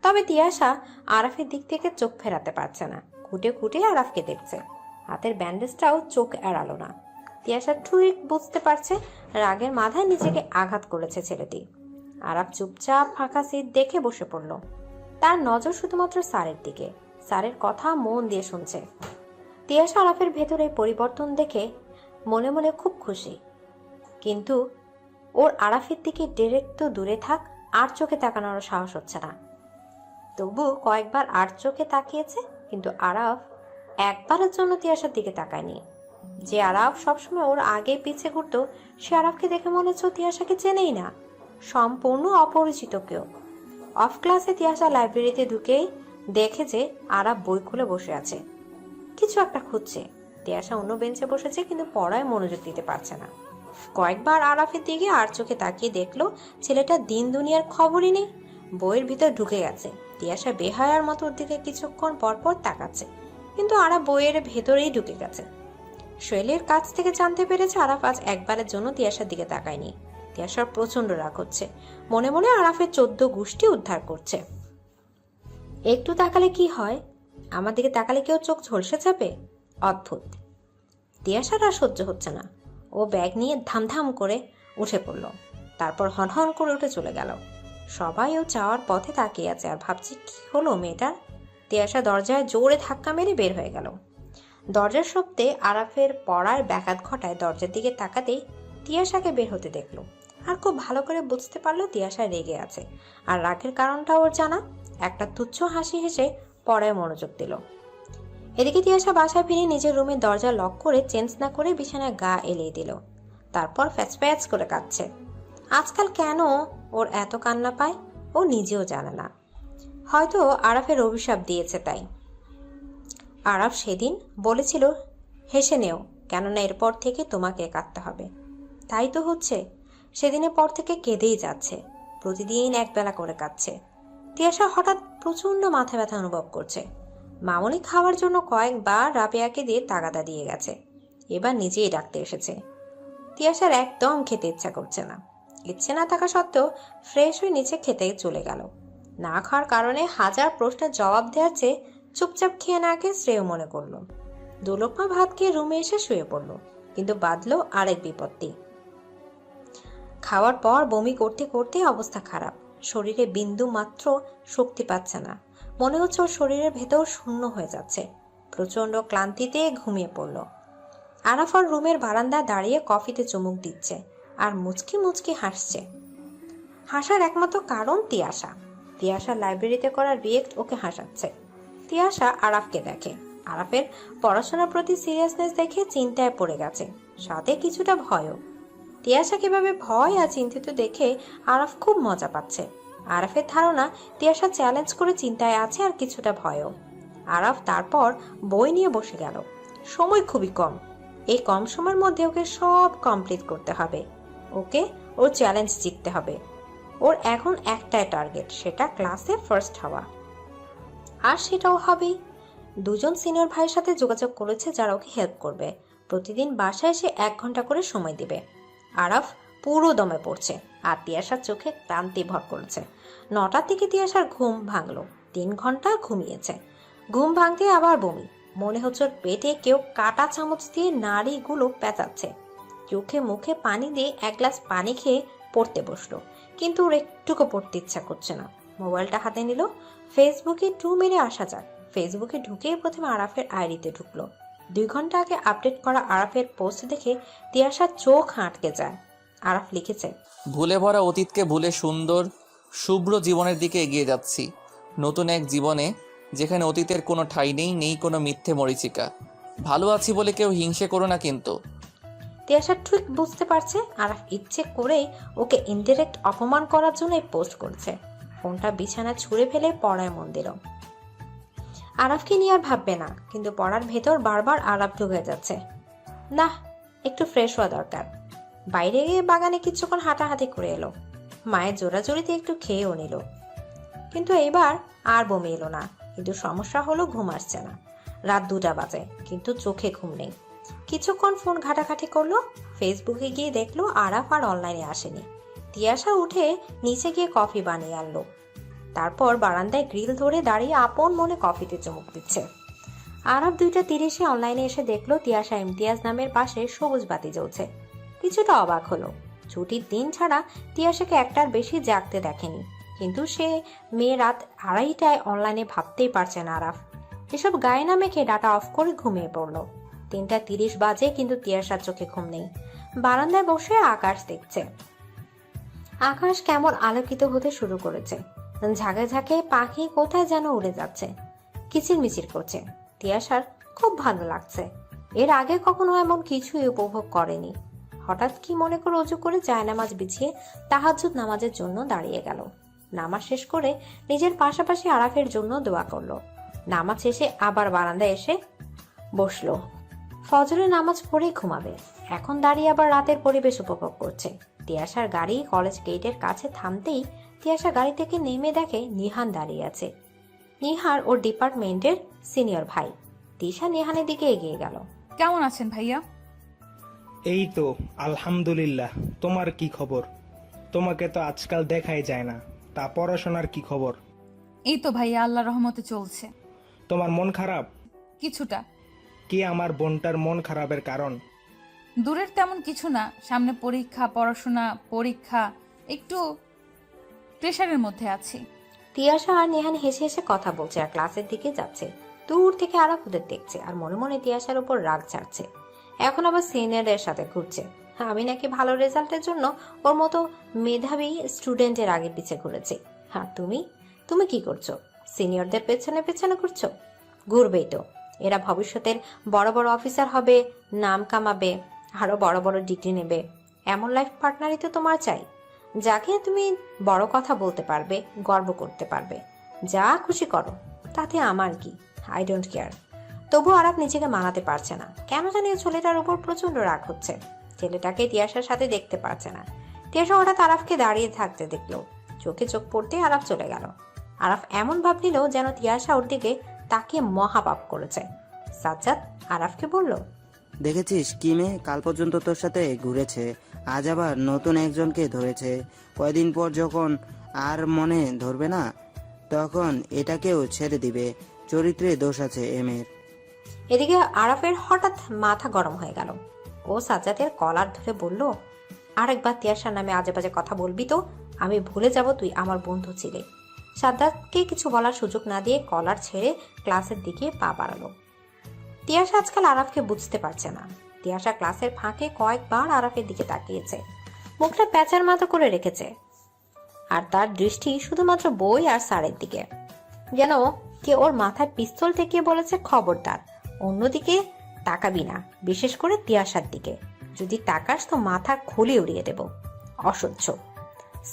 তবে তিয়াশা আরাফের দিক থেকে চোখ ফেরাতে পারছে না। খুঁটে খুঁটে আরাফকে দেখছে। হাতের ব্যান্ডেজটাও চোখ এড়ালো না। তিয়াশা ঠিক বুঝতে পারছে রাগের মাথায় নিজেকে আঘাত করেছে ছেলেটি। আরাফ চুপচাপ ফাঁকা সিট দেখে বসে পড়ল। তার নজর শুধুমাত্র স্যারের দিকে। স্যারের কথা মন দিয়ে শুনছে। তিয়াশা আরাফের ভেতরে পরিবর্তন দেখে মনে মনে খুব খুশি, কিন্তু ওর আরাফের দিকে ডিরেক্ট তো দূরে থাক, আর চোখে তাকানোর সাহস হচ্ছে না। তবু কয়েকবার আর চোখে তাকিয়েছে, কিন্তু আরাফ একবারের জন্য তিয়াশার দিকে তাকায়নি। যে আরাফ সবসময় ওর আগে পিছে ঘুরতো, সে আরাফকে দেখে মনে হচ্ছে তিয়াশাকে চেনেই না, সম্পূর্ণ অপরিচিত কেউ। অফ ক্লাসে তিয়াশা লাইব্রেরিতে ঢুকেই দেখে যে আরাফ বই খুলে বসে আছে, কিছু একটা খুঁজছে। তিয়াশা অন্য বেঞ্চে বসেছে, কিন্তু পড়ায় মনোযোগ দিতে পারছে না। কয়েকবার আরাফের দিকে আর চোখে তাকিয়ে দেখলো ছেলেটা দিন দুনিয়ার খবরই নেই, বইয়ের ভিতর ঢুকে গেছে। তিয়াশা বেহায়ার মতো ওর দিকে কিছুক্ষণ পরপর তাকাচ্ছে, কিন্তু আরাফ বইয়ের ভেতরেই ঢুকে গেছে। শৈলের কাছ থেকে জানতে পেরেছে আরাফ আজ একবারের জন্য তিয়াশার দিকে তাকায়নি। তিয়াশার প্রচন্ড রাগ হচ্ছে, মনে মনে আরাফের 14 গোষ্ঠী উদ্ধার করছে। একটু তাকালে কি হয়? আমার দিকে তাকালে কেউ চোখ ঝলসে যাবে? অদ্ভুত। তিয়াশার আর সহ্য হচ্ছে না। ও ব্যাগ নিয়ে ধামধাম করে উঠে পড়ল, তারপর হনহন করে উঠে চলে গেল। সবাই ও যাওয়ার পথে তাকিয়ে আছে আর ভাবছে কি হলো মেয়েটার। তিয়াশা দরজায় জোরে ধাক্কা মেরে বের হয়ে গেল। দরজার শব্দে আরাফের পড়ার ব্যাঘাত ঘটায় দরজার দিকে তাকাতেই তিয়াশাকে বের হতে দেখলো। আর খুব ভালো করে বুঝতে পারলো তিয়াশা রেগে আছে, আর রাগের কারণটা ওর জানা। একটা তুচ্ছ হাসি হেসে পড়ায় মনোযোগ দিল। এদিকে তিয়াশা বাসায় ফিরে নিজের রুমের দরজা লক করে চেঞ্জ না করে বিছানায় গা এলিয়ে দিল। তারপর ফ্যাচ করে কাঁদছে। আজকাল কেন ওর এত কান্না পায় ও নিজেও জানে না। হয়তো আরাফের অভিশাপ দিয়েছে তাই। আরাফ সেদিন বলেছিল হেসে নেও, কেননা এরপর থেকে তোমাকে কাঁদতে হবে। তাই তো হচ্ছে। সেদিনের পর থেকে কেঁদেই যাচ্ছে, প্রতিদিন একবেলা করে কাঁদছে। তিয়াশা হঠাৎ প্রচন্ড মাথা ব্যথা অনুভব করছে। মামুনি খাওয়ার জন্য কয়েকবার রাবেয়াকে দিয়ে তাগাদা দিয়ে গেছে, এবার নিজেই ডাকতে এসেছে। তিয়াশার একদম খেতে ইচ্ছা করছে না। ইচ্ছে না থাকা সত্ত্বেও ফ্রেশ হয়ে নিচে খেতে চলে গেল। না খাওয়ার কারণে হাজার প্রশ্নের জবাব দেওয়ার চেয়ে চুপচাপ খেয়ে না খেয়ে শ্রেয় মনে করলো। দুলোকমা ভাত খেয়ে রুমে এসে শুয়ে পড়ল, কিন্তু বাঁধলো আরেক বিপত্তি। খাওয়ার পর বমি করতে করতে অবস্থা খারাপ। শরীরে বিন্দু মাত্র শক্তি পাচ্ছে না। মনে হচ্ছে ওর শরীরের ভেতর শূন্য হয়ে যাচ্ছে। প্রচন্ড ক্লান্তিতে ঘুমিয়ে পড়ল। আরাফার রুমের বারান্দায় দাঁড়িয়ে কফিতে চুমুক দিচ্ছে আর মুচকি মুচকি হাসছে। হাসার একমাত্র কারণ তিয়াশা। তিয়াশা লাইব্রেরিতে করা রিয়েক্ট ওকে হাসাচ্ছে। তিয়াশা আরাফকে দেখে। আরাফের পড়াশোনার প্রতি সিরিয়াসনেস দেখে চিন্তায় পড়ে গেছে, সাথে কিছুটা ভয়ও। তিয়াশা কিভাবে ভয় আর চিন্তিত দেখে আরাফ খুব মজা পাচ্ছে। আরাফের ধারণা তিয়াশা চ্যালেঞ্জ করে চিন্তায় আছে আর কিছুটা ভয়ও। আরাফ তারপর বই নিয়ে বসে গেল। সময় খুবই কম। এই কম সময়ের মধ্যে ওকে সব কমপ্লিট করতে হবে। ওকে ওর চ্যালেঞ্জ জিততে হবে। ওর এখন একটাই টার্গেট, সেটা ক্লাসে ফার্স্ট হওয়া। আর সেটাও হবেই। 2জন সিনিয়র ভাইয়ের সাথে যোগাযোগ করেছে যারা ওকে হেল্প করবে। প্রতিদিন বাসায় এসে 1 ঘন্টা করে সময় দিবে। আরাফ পুরো দমে পড়ছে আর তিয়াশার চোখে ক্লান্তি ভর করেছে। 9টার দিকে তিয়াশার ঘুম ভাঙলো। 3 ঘন্টা ঘুমিয়েছে। ঘুম ভাঙতে আবার বমি। মনে হচ্ছে ওর পেটে কেউ কাটা চামচ দিয়ে নাড়িগুলো পেঁচাচ্ছে। চোখে মুখে পানি দিয়ে 1 গ্লাস পানি খেয়ে পড়তে বসলো, কিন্তু ওর একটুকু পড়তে ইচ্ছা করছে না। মোবাইলটা হাতে নিল। ফেসবুকে 2 মেরে আসা যাক। ফেসবুকে ঢুকেই প্রথমে আরাফের আইডিতে ঢুকলো। 2 ঘন্টা আগে আপডেট করা আরাফের পোস্ট দেখে তিয়াশার চোখ আটকে যায়। আরাফ লিখেছে, ভুলে ভরা অতীতকে ভুলে সুন্দর শুভ্র জীবনের দিকে এগিয়ে যাচ্ছি। নতুন এক জীবনে যেখানে অতীতের কোনো ঠাঁই নেই কোনো মিথ্যে মরিচিকা। ভালো আছি বলে কেউ হিংসে করো না কিন্তু। তিয়াশা ঠিক বুঝতে পারছে আরাফ ইচ্ছে করেই ওকে ইনডিরেক্ট অপমান করার জন্য পোস্ট করছে। ফোনটা বিছানা ছুঁড়ে ফেলে পড়ায় মন দিল। আরাফকে নিয়ে আর ভাববে না, কিন্তু পড়ার ভেতর বারবার আরাফ ঢুকে যাচ্ছে। না, একটু ফ্রেশ হওয়া দরকার। বাইরে গিয়ে বাগানে কিছুক্ষণ হাঁটাহাঁটি করে এলো। মায়ের জোরাজোরিতে একটু খেয়েও নিল, কিন্তু এবার আর বমি এলো না। কিন্তু সমস্যা হলো ঘুম আসছে না। রাত 2টা বাজে, কিন্তু চোখে ঘুম নেই। কিছুক্ষণ ফোন ঘাটাঘাটি করলো। ফেসবুকে গিয়ে দেখলো আরাফ আর অনলাইনে আসেনি। তিয়াশা উঠে নিচে গিয়ে কফি বানিয়ে আনলো। তারপর বারান্দায় গ্রিল ধরে দাঁড়িয়ে আপন মনে কফিতে চুমুক দিচ্ছে। আরাফ 2:30 অনলাইনে এসে দেখলো তিয়াশা ইমতিয়াজ নামের পাশে সবুজ বাতি জ্বলছে। কিছুটা অবাক হলো। ছুটির দিন ছাড়া তিয়াশাকে একটার বেশি জাগতে দেখেনি, কিন্তু সে মেয়ে রাত 2:30টায় অনলাইনে ভাবতেই পারছে না আরাফ। এসব গায়ে না মেখে ডাটা অফ করে ঘুমিয়ে পড়লো। 3:30 বাজে, কিন্তু তিয়াশার চোখে ঘুম নেই। বারান্দায় বসে আকাশ দেখছে। আকাশ কেমন আলোকিত হতে শুরু করেছে। ঝাঁকে ঝাঁকে পাখি কোথায় যেন উড়ে যাচ্ছে, কিচিরমিচির করছে। তিয়াশার খুব ভালো লাগছে। এর আগে কখনো এমন কিছুই উপভোগ করেনি। হঠাৎ কি মনে করে অজু করে জায়নামাজ বিছিয়ে তাহাজ্জুদ নামাজের জন্য দাঁড়িয়ে গেল। নামাজ শেষ করে নিজের পাশাপাশি আরাফের জন্য দোয়া করলো। নামাজ শেষে আবার বারান্দায় এসে বসলো। ফজরের নামাজ পড়েই ঘুমাবে। এখন দাঁড়িয়ে আবার রাতের পরিবেশ উপভোগ করছে। তিয়াশার গাড়ি কলেজ গেটের কাছে থামতেই তিয়াশা গাড়ি থেকে নেমে দেখে নিহান দাঁড়িয়ে আছে। নিহার ওর ডিপার্টমেন্টের সিনিয়র ভাই। তিশা নিহানের দিকে এগিয়ে গেল। কেমন আছেন ভাইয়া? এই তো আলহামদুলিল্লাহ। তোমার কি খবর? তোমাকে তো আজকাল দেখাই যায় না। তা পড়াশোনার কি খবর? এই তো ভাইয়া, আল্লাহ রহমতে চলছে। তোমার মন খারাপ? কিছুটা। কি আমার বোনটার মন খারাপের কারণ? দূরের তেমন কিছু না, সামনে পরীক্ষা, পড়াশোনা, পরীক্ষা, একটু প্রেশারের মধ্যে আছি। তিয়াশা আর নিহান হেসে হেসে কথা বলছে আর ক্লাসের দিকে যাচ্ছে। দূর থেকে আরাফ ওদের দেখছে আর মনে মনে তিয়াশার উপর রাগ ছাড়ছে। এখন আবার সিনিয়রদের সাথে ঘুরছে। আমি নাকি ভালো রেজাল্টের জন্য ওর মতো মেধাবী স্টুডেন্টের আগে পিছে ঘুরেছি। আর তুমি তুমি কি করছো? সিনিয়রদের পেছনে পেছনে ঘুরছো? ঘুরবেই তো। এরা ভবিষ্যতের বড় বড় অফিসার হবে, নাম কামাবে, আরো বড় বড় ডিগ্রি নেবে। এমন লাইফ পার্টনারই তো তোমার চাই, যাকে তুমি বড় কথা বলতে পারবে, গর্ব করতে পারবে। যা খুশি করো, তাতে আমার কি, আই ডোন্ট কেয়ার। তবু আরাফ নিজেকে মানাতে পারছে না। কেন জানি ছেলেটার উপর প্রচন্ড রাগ হচ্ছে। ছেলেটাকে তিয়াশার সাথে দেখতে পারছে না। তিয়াশা হঠাৎ আরাফকে দাঁড়িয়ে থাকতে দেখলো। চোখে চোখ পড়তে আরাফ চলে গেল। আরাফ এমন ভাব নিল যেন তিয়াশা ওর দিকে তাকিয়ে মহাপাপ করেছে। সাজ্জাদ আরাফকে বলল, দেখেছিস কি মেয়ে কাল পর্যন্ত তোর সাথে ঘুরেছে, আজ আবার নতুন একজনকে ধরেছে। কয়দিন পর যখন আর মনে ধরবে না, তখন এটাকেও ছেড়ে দিবে। চরিত্রে দোষ আছে এ মেয়ের। এদিকে আরাফের হঠাৎ মাথা গরম হয়ে গেল। ও সাজ্জাদের কলার ধরে বলল, আরেকবার তিয়াশার নামে আজে বাজে কথা বলবি তো আমি ভুলে যাব তুই আমার বন্ধু ছিলে। সাজ্জাদকে কিছু বলার সুযোগ না দিয়ে কলার ছেড়ে ক্লাসের দিকে পা বাড়ালো। তিয়াশা আজকাল আরাফকে বুঝতে পারছে না। তিয়াশা ক্লাসের ফাঁকে কয়েকবার আরাফের দিকে তাকিয়েছে, মুখটা প্যাঁচার মতো করে রেখেছে, আর তার দৃষ্টি শুধুমাত্র বই আর স্যারের দিকে, যেন কে ওর মাথায় পিস্তল ঠেকিয়ে বলেছে খবরদার অন্যদিকে তাকাবি না, বিশেষ করে তিয়াশার দিকে। যদি তাকাস তো মাথার খুলে উড়িয়ে দেব। অসহ্য।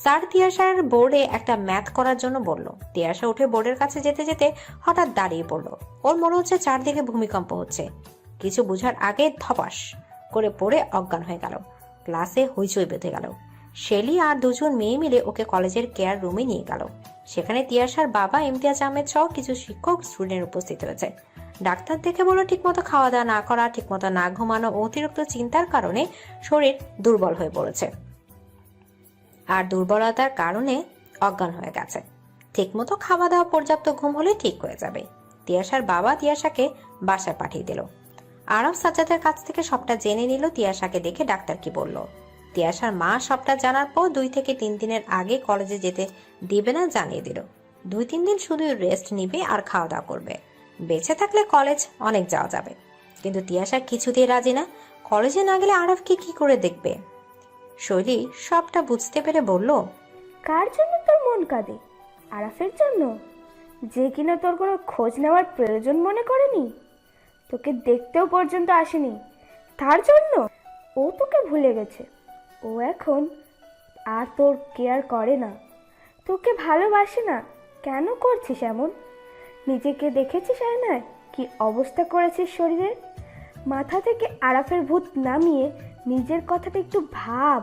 স্যার তিয়াশার বোর্ডে একটা ম্যাথ করার জন্য বলল। তিয়াশা উঠে বোর্ডের কাছে যেতে যেতে হঠাৎ দাঁড়িয়ে পড়লো। ওর মনে হচ্ছে চারদিকে ভূমিকম্প হচ্ছে। কিছু বুঝার আগে ধপাস করে পড়ে অজ্ঞান হয়ে গেল। ক্লাসে হইচই বেঁধে গেল। শেলি আর দুজন মেয়ে মিলে ওকে কলেজের কেয়ার রুমে নিয়ে গেল। সেখানে তিয়াশার বাবা ইমতিয়াজ আহমেদ সহ কিছু শিক্ষক স্টুডেন্ট উপস্থিত হয়েছে। ডাক্তার দেখে বলল ঠিকমতো খাওয়া দাওয়া না করা, ঠিকমতো না ঘুমানো, অতিরিক্ত চিন্তার কারণে শরীর দুর্বল হয়ে পড়েছে, আর দুর্বলতার কারণে অজ্ঞান হয়ে গেছে। ঠিকমতো খাওয়া দাওয়া, পর্যাপ্ত ঘুম হলে ঠিক হয়ে যাবে। তিয়াশার বাবা তিয়াশাকে বাসায় পাঠিয়ে দিল। আরাফ সাজ্জাদের কাছ থেকে সবটা জেনে নিল তিয়াশাকে দেখে ডাক্তার কি বলল। তিয়াশার মা সবটা জানার পর 2 থেকে 3 দিনের আগে কলেজে যেতে দিবে না জানিয়ে দিল। 2-3 দিন শুধু রেস্ট নিবে আর খাওয়া দাওয়া করবে। বেঁচে থাকলে কলেজ অনেক যাওয়া যাবে। কিন্তু তিয়াশা কিছুতেই রাজি না। কলেজে না গেলে আরাফকে কি করে দেখবে? শৈলী সবটা বুঝতে পেরে বলল, কার জন্য তোর মন কাঁদে? আরাফের জন্য, যে কিনা তোর কোনো খোঁজ নেওয়ার প্রয়োজন মনে করেনি, তোকে দেখতেও পর্যন্ত আসেনি, তার জন্য? ও তোকে ভুলে গেছে। ও এখন আর তোর কেয়ার করে না। তোকে ভালোবাসে না, কেন করছিস এমন? নিজেকে দেখেছিস আয়নায় কি অবস্থা করেছিস শরীরের? মাথা থেকে আরাফের ভূত নামিয়ে নিজের কথাটা একটু ভাব।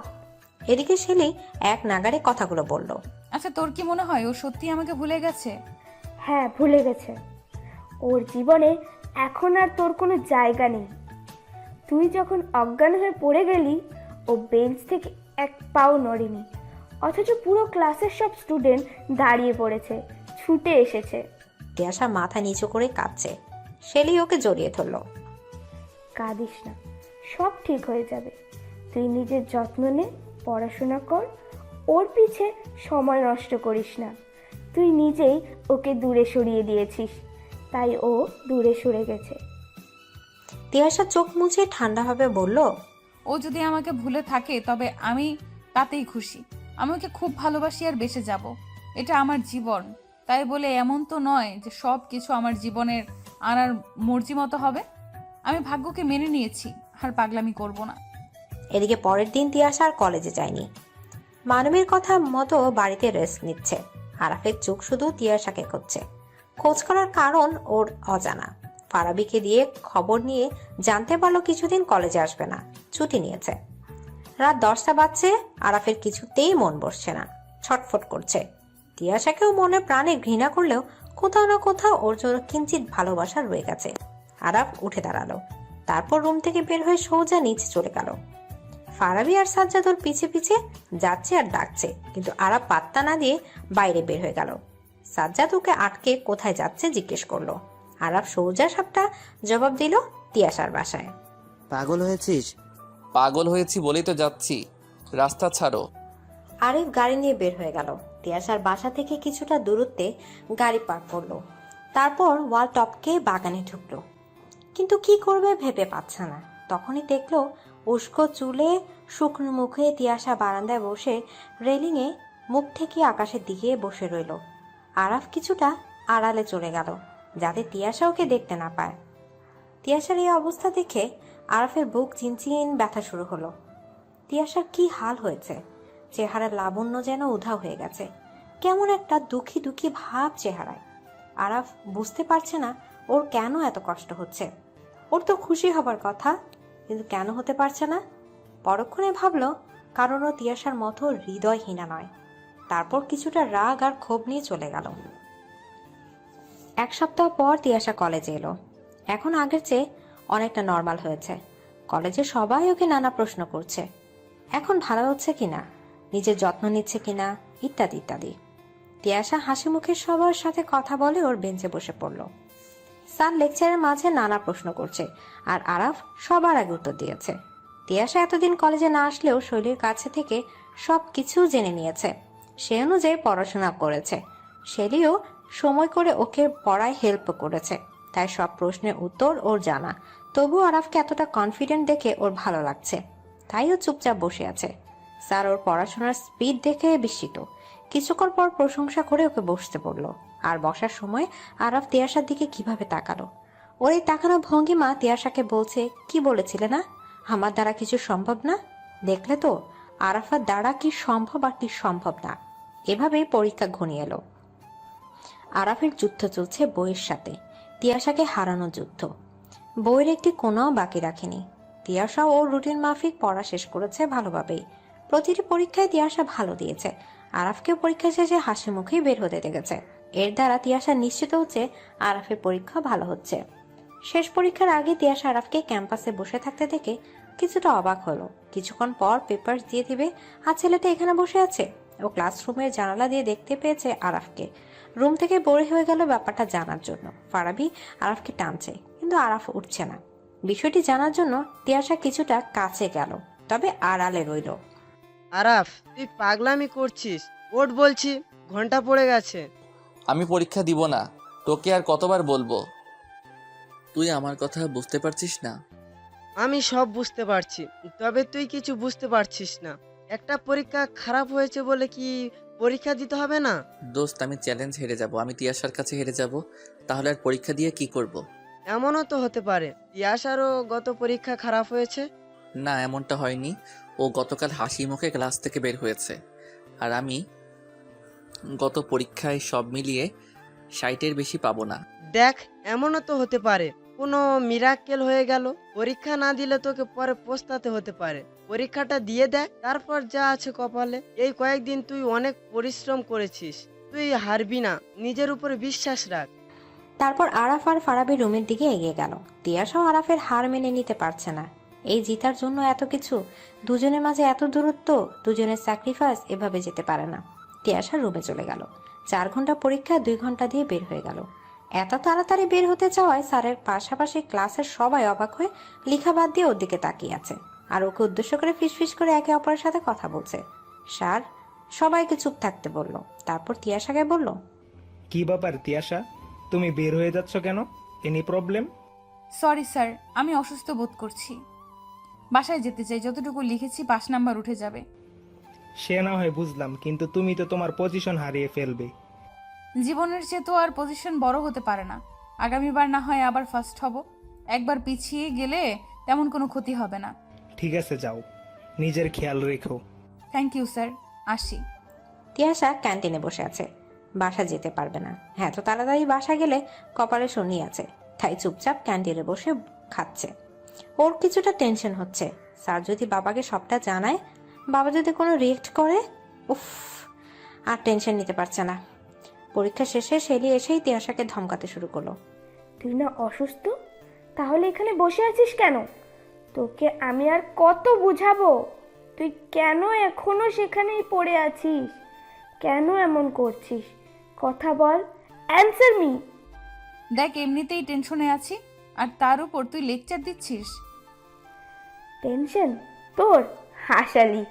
এদিকে শেলি এক নাগাড়ে কথাগুলো বলল। আচ্ছা, তোর কি মনে হয় ও সত্যি আমাকে ভুলে গেছে? হ্যাঁ, ভুলে গেছে। ওর জীবনে এখন আর তোর কোনো জায়গা নেই। তুই যখন অজ্ঞান হয়ে পড়ে গেলি, ও বেঞ্চ থেকে এক পাও নড়েনি, অথচ পুরো ক্লাসের সব স্টুডেন্ট দাঁড়িয়ে পড়েছে, ছুটে এসেছে। তিয়াশা মাথা নিচু করে কাঁদছে। শেলি ওকে জড়িয়ে ধরল। কাঁদিস না, সব ঠিক হয়ে যাবে। তুই নিজের যত্ন নে, পড়াশোনা কর, ওর পিছে সময় নষ্ট করিস না। তুই নিজেই ওকে দূরে সরিয়ে দিয়েছিস, তাই ও দূরে সরে গেছে। তিয়াশা চোখ মুছে ঠান্ডাভাবে বলল, ও যদি আমাকে ভুলে থাকে তবে আমি তাতেই খুশি। আমি ওকে খুব ভালোবাসি আর বেঁচে যাব। এটা আমার জীবন, তাই বলে এমন তো নয় যে সব কিছু আমার জীবনের আনার মর্জি মতো হবে। আমি ভাগ্যকে মেনে নিয়েছি, আর পাগলামি করব না। এদিকে পরের দিন তিয়াশা আর কলেজে যায়নি। মানবীর কথা মতো বাড়িতে রেস্ট নিচ্ছে। আরাফের চোখ শুধু তিয়াশাকে খুঁজছে। খোঁজ করার কারণ ওর অজানা। ফারাবিকে দিয়ে খবর নিয়ে জানতে পারলো কিছুদিন কলেজে আসবে না, ছুটি নিয়েছে। রাত 10টা বাজছে, আরাফের কিছুতেই মন বসছে না, ছটফট করছে। তিয়াশাকেও মনে প্রাণে ঘৃণা করলেও কোথাও না কোথাও ওর জন্য কিঞ্চিত ভালোবাসা রয়ে গেছে। আরাফ উঠে দাঁড়ালো, তারপর রুম থেকে বের হয়ে সোজা নিচে চলে গেল। ফারাবি আর সাজ্জাদ ওর পিছে পিছে যাচ্ছে আর ডাকছে, কিন্তু আরাফ পাত্তা না দিয়ে বাইরে বের হয়ে গেল। সাজ্জাদ ওকে আটকে কোথায় যাচ্ছে জিজ্ঞেস করলো। আরাফ সোজা সাপটা জবাব দিল, তিয়াশার বাসায়। পাগল হয়েছিস? পাগল হয়েছি বলেই তো যাচ্ছি, রাস্তা ছাড়ো। আরিফ গাড়ি নিয়ে বের হয়ে গেল। তিয়াশার বাসা থেকে কিছুটা দূরত্বে গাড়ি পার্ক করলো, তারপর ওয়াল টপকে বাগানে ঢুকলো। কিন্তু কি করবে ভেবে পাচ্ছে না। তখনই দেখলো উস্কো চুলে শুকনো মুখে তিয়াশা বারান্দায় বসে রেলিংয়ে মুখ থেকে আকাশের দিকে বসে রইল। আরাফ কিছুটা আড়ালে চলে গেল যাতে তিয়াশা ওকে দেখতে না পায়। তিয়াশার এই অবস্থা দেখে আরাফের বুক চিনচিন ব্যথা শুরু হলো। তিয়াশার কি হাল হয়েছে, চেহারার লাবণ্য যেন উধাও হয়ে গেছে, কেমন একটা দুঃখী দুঃখী ভাব চেহারায়। আরাফ বুঝতে পারছে না ওর কেন এত কষ্ট হচ্ছে। ওর তো খুশি হবার কথা, কিন্তু কেন হতে পারছে না। পরক্ষণে ভাবলো কারণ ও তিয়াশার মতো হৃদয়হীনা নয়। তারপর কিছুটা রাগ আর ক্ষোভ নিয়ে চলে গেল। এক সপ্তাহ পর তিয়াশা কলেজে এলো। এখন আগের চেয়ে অনেকটা নর্মাল হয়েছে। কলেজে সবাই ওকে নানা প্রশ্ন করছে, এখন ভালো হচ্ছে কিনা, নিজের যত্ন নিচ্ছে কিনা, ইত্যাদি ইত্যাদি। তিয়াশা হাসি মুখে সবার সাথে কথা বলে ওর বেঞ্চে বসে পড়ল। স্যার লেকচারের মাঝে নানা প্রশ্ন করছে, আর আরাফ সবার আগে উত্তর দিয়েছে। তিয়াশা এতদিন কলেজে না আসলেও শৈলীর কাছে থেকে সব কিছু জেনে নিয়েছে। সে অনুযায়ী পড়াশোনা করেছে। শেলিও সময় করে ওকে পড়ায় হেল্প করেছে, তাই সব প্রশ্নের উত্তর ওর জানা। তবু আরাফকে এতটা কনফিডেন্ট দেখে ওর ভালো লাগছে, তাই ও চুপচাপ বসে আছে। স্যার ওর পড়াশোনার স্পিড দেখে বিস্মিত। কিছুক্ষণ পর প্রশংসা করে ওকে বসতে বলল। আর বসার সময় আরাফ তিয়াশার দিকে কিভাবে তাকালো। ওর এই তাকানো ভঙ্গিমা তিয়াশাকে বলছে, কি বলেছিলে না, আমার দ্বারা কিছু সম্ভব না। দেখলে তো আরাফার দ্বারা কি সম্ভব আর কি সম্ভব না। এভাবেই পরীক্ষা ঘনিয়ে এলো। আরাফের যুদ্ধ চলছে বইয়ের সাথে, তিয়াশাকে হারানো যুদ্ধ। বইয়ের একটি কোনাও বাকি রাখেনি। তিয়াশা ও রুটিন মাফিক পড়া শেষ করেছে ভালোভাবেই। প্রতিটি পরীক্ষায় তিয়াশা ভালো দিয়েছে। আরাফকে পরীক্ষা শেষে হাসি মুখেই বের হতে দেখেছে। এর দ্বারা তিয়াশা নিশ্চিত হচ্ছে আরাফের পরীক্ষা ভালো হচ্ছে। শেষ পরীক্ষার আগে তিয়াশা আরাফকে ক্যাম্পাসে বসে থাকতে দেখে কিছুটা অবাক হলো। কিছুক্ষণ পর পেপার দিয়ে দিবে, আর ছেলেটা এখানে বসে আছে। ও ক্লাসরুমের জানালা দিয়ে দেখতে পেয়েছে আরাফকে। রুম থেকে বের হয়ে গেল ব্যাপারটা জানার জন্য। ফারাবি আরাফকে টানছে, কিন্তু আরাফ উঠছে না। বিষয়টি জানার জন্য তিয়াশা কিছুটা কাছে গেল, তবে আড়ালে রইল। আরাফ, তুই পাগলামি করছিস, ওঠ বলছি, ঘন্টা পড়ে গেছে। আমি পরীক্ষা দিব না, তোকে আর কতবার বলবো? তুই আমার কথা বুঝতে পারছিস না? আমি সব বুঝতে পারছি, তবে তুই কিছু বুঝতে পারছিস না। একটা পরীক্ষা খারাপ হয়েছে বলে কি পরীক্ষা দিতে হবে না? দোস্ত, আমি চ্যালেঞ্জ হেরে যাব, আমি তিয়াশার কাছে হেরে যাব, তাহলে আর পরীক্ষা দিয়ে কি করব? এমনও তো হতে পারে তিয়াশারও গত পরীক্ষা খারাপ হয়েছে। না, এমনটা হয়নি। ও গতকাল হাসি মুখে ক্লাস থেকে বের হয়েছে, আর আমি গত পরীক্ষায় সব মিলিয়ে 60-এর বেশি পাবো না। দেখ, এমনও তো হতে পারে কোনো মিরাকেল হয়ে গেল, পরীক্ষা না দিলে তোকে পরে পস্তাতে হতে পারে। পরীক্ষাটা দিয়ে দেখ, তারপর যা আছে কপালে। এই কয়েকদিন তুই অনেক পরিশ্রম করেছিস, তুই হারবি না, নিজের উপরে বিশ্বাস রাখ। তারপর আরাফ আর ফারাবি রুমের দিকে এগিয়ে গেল। তিয়াশাও আরাফের হার মেনে নিতে পারছে না। এই জিতার জন্য এত কিছু, দুজনের মাঝে এত দূরত্ব, দুজনের স্যাক্রিফাইস এভাবে যেতে পারে না। তিয়াশা রুমে চলে গেল। 4 ঘন্টা পরীক্ষা 2 ঘন্টা দিয়ে বের হয়ে গেল। এত তাড়াতাড়ি বের হতে চাওয়ায় স্যারের পাশাপাশি ক্লাসের সবাই অবাক হয়ে লেখা বাদ দিয়ে ওর দিকে তাকিয়ে আছে, আর ওকে উদ্দেশ্য করে ফিসফিস করে একে অপরের সাথে কথা বলছে। স্যার সবাইকে চুপ থাকতে বলল, তারপর তিয়াশাকে বলল, কি ব্যাপার তিয়াশা, তুমি বের হয়ে যাচ্ছ কেন? Any problem? সরি স্যার, আমি অসুস্থ বোধ করছি, বাসায় যেতে চাই। যতটুকু লিখেছি 5 নাম্বার উঠে যাবে। সে না হয় বুঝলাম, কিন্তু তুমি তো তোমার পজিশন হারিয়ে ফেলবে। জীবনের চেয়ে তো আর পজিশন বড় হতে পারে না। আগামীবার না হয় আবার ফার্স্ট হব। একবার পিছিয়ে গেলে তেমন কোনো ক্ষতি হবে না। ঠিক আছে, যাও, নিজের খেয়াল রেখো। থ্যাংক ইউ স্যার, আসি। তিয়াশা ক্যান্টিনে বসে আছে, বাসা যেতে পারবে না। হ্যাঁ, তো তাড়াতাড়ি বাসা গেলে কপালে শনি আছে, তাই চুপচাপ ক্যান্টিনে বসে খাচ্ছে। ওর কিছুটা টেনশন হচ্ছে, স্যার যদি বাবাকে সবটা জানায়, বাবা যদি কোনো রিয়েক্ট করে, উফ, আর টেনশন নিতে পারছে না। পরীক্ষা শেষে শেলি এসেই তিয়াশাকে ধমকাতে শুরু করলো। তুই না অসুস্থ, তাহলে এখানে বসে আছিস কেন? তোকে আমি আর কত বুঝাবো? তুই কেন এখনো সেখানেই পড়ে আছিস? কেন এমন করছিস? কথা বল, অ্যান্সার মি। দেখ, এমনিতেই টেনশনে আছি, আর তার উপর তুই লেকচার দিচ্ছিস। টেনশন তোর? হাসালি,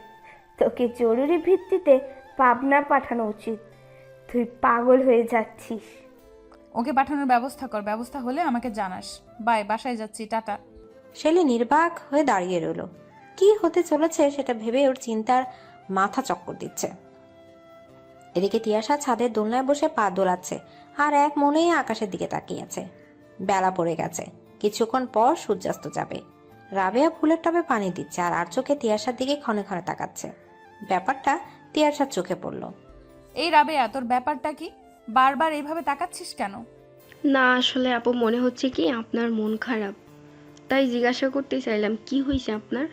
তোকে জরুরি ভিত্তিতে পাবনা পাঠানো উচিত। তুই পাগল হয়ে যাচ্ছিস। ওকে পাঠানোর ব্যবস্থা কর, ব্যবস্থা হলে আমাকে জানাস। বাই, বাসায় যাচ্ছি, টাটা। শেলি নির্বাক হয়ে দাঁড়িয়ে রইল। কি হতে চলেছে সেটা ভেবে ওর চিন্তার মাথা চক্কর দিচ্ছে। এদিকে তিয়াশা ছাদের দোলনায় বসে পা দোলাচ্ছে, আর এক মনেই আকাশের দিকে তাকিয়ে আছে। বেলা পড়ে গেছে, কিছুক্ষণ পর সূর্যাস্ত যাবে। রাবেয়া ফুলের টবে পানি দিচ্ছে, আর চোখে তিয়াশার দিকে ক্ষণে ক্ষণে তাকাচ্ছে। ব্যাপারটা তিয়াশার চোখে পড়ল। এই রাবেয়া, তোর ব্যাপারটা কি? বারবার এইভাবে তাকাচ্ছিস কেন? না আসলে আপু, মনে হচ্ছে কি আপনার মন খারাপ, তাই জিজ্ঞাসা করতে চাইলাম কি হয়েছে আপনার।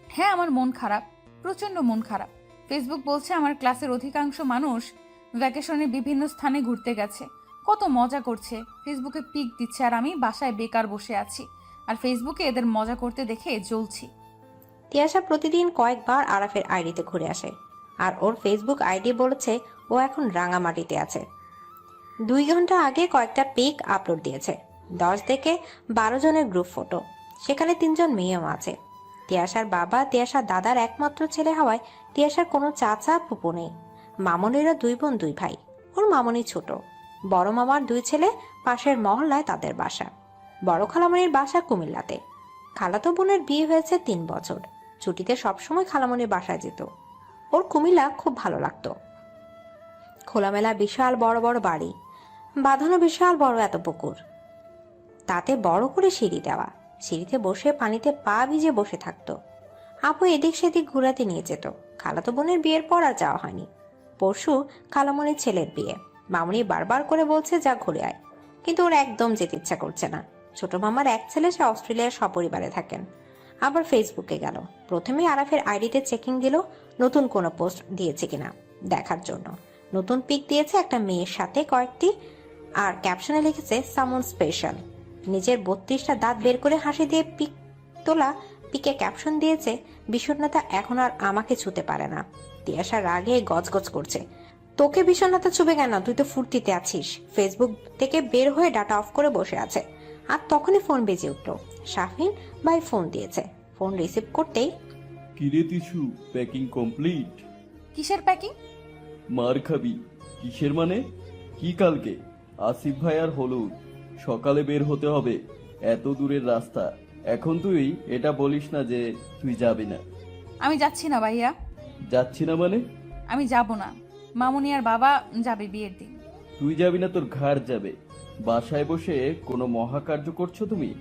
হ্যাঁ, আমার মন খারাপ, প্রচন্ড মন খারাপ। ফেসবুক বলছে আমার ক্লাসের অধিকাংশ মানুষ ভ্যাকেশনে বিভিন্ন স্থানে ঘুরতে গেছে, কত মজা করছে, ফেসবুকে পিক দিচ্ছে, আর আমি বাসায় বেকার বসে আছি, আর ফেসবুকে এদের মজা করতে দেখে জ্বলছি। তিয়াশা প্রতিদিন কয়েকবার আরাফের আইডিতে ঘুরে আসে, আর ওর ফেসবুক আইডি বলেছে ও এখন রাঙামাটিতে আছে। 2 ঘন্টা আগে কয়েকটা পিক আপলোড দিয়েছে। 10 থেকে 12 জনের গ্রুপ ফটো, সেখানে 3 জন মেয়েও আছে। তিয়াশার বাবা তিয়াশার দাদার একমাত্র ছেলে হওয়ায় তিয়াশার কোনো চাচা ফুপু নেই। মামনিরা 2 বোন 2 ভাই, ওর মামনি ছোট। বড় মামার 2 ছেলে, পাশের মহল্লায় তাদের বাসা। বড় খালামনির বাসা কুমিল্লাতে। খালাতো বোনের বিয়ে হয়েছে 3 বছর, ছুটিতে সবসময় খালামনির বাসায় যেত। ওর কুমিল্লা খুব ভালো লাগতো। খোলামেলা বিশাল বড় বড় বাড়ি, বাঁধানো বিশাল বড় এত পুকুর, তাতে বড় করে সিঁড়ি দেওয়া। সিঁড়িতে বসে পানিতে পা ভিজে বসে থাকতো। আপু এদিক সেদিক ঘুরাতে নিয়ে যেত। খালাতো বোনের বিয়ের পর আর যাওয়া হয়নি। পরশু খালামনির ছেলের বিয়ে, মামনি বারবার করে বলছে যা ঘুরে আয়, কিন্তু ওর একদম যেতে ইচ্ছা করছে না। ছোট মামার এক ছেলে, সে অস্ট্রেলিয়ার সপরিবারে থাকেন। আবার ফেসবুকে গেল, প্রথমে আরাফের আইডিতে চেকিং দিল নতুন কোনো পোস্ট দিয়েছে কিনা দেখার জন্য। নতুন পিক দিয়েছে একটা মেয়ের সাথে কয়েকটি, আর ক্যাপশনে লিখেছে সামন স্পেশাল। নিজের 32টা দাঁত বের করে হাসি দিয়ে পিক তোলা পিকে ক্যাপশন দিয়েছে, বিষণ্ণতা এখন আর আমাকে ছুতে পারে না। তিয়াশা রাগে গজগজ করছে, তোকে বিষণ্ণতা ছুবে কেন? তুই তো ফুর্তিতে আছিস। ফেসবুক থেকে বের হয়ে ডাটা অফ করে বসে আছে। আর তখনই ফোন বেজে উঠলো। শাফিন ভাই ফোন দিয়েছে। ফোন রিসিভ করতেই, কিরে তিশু, প্যাকিং কমপ্লিট? কিসের প্যাকিং? মার খাবি। কিসের মানে? কি কালকে? আসিফ ভাই আর হলুদ, সকালে বের হতে হবে, এত দূরের রাস্তা। এখন তুই এটা বলিস না যে তুই যাবি না। আমি যাচ্ছি না ভাইয়া। যাচ্ছি না মানে? আমি যাব না, মামুনি আর বাবা যাবে বিয়ের দিন। তুই যাবি না, তোর ঘাড় যাবে। বাসায় বসে কোনো মহাকার্য করছো তুমি।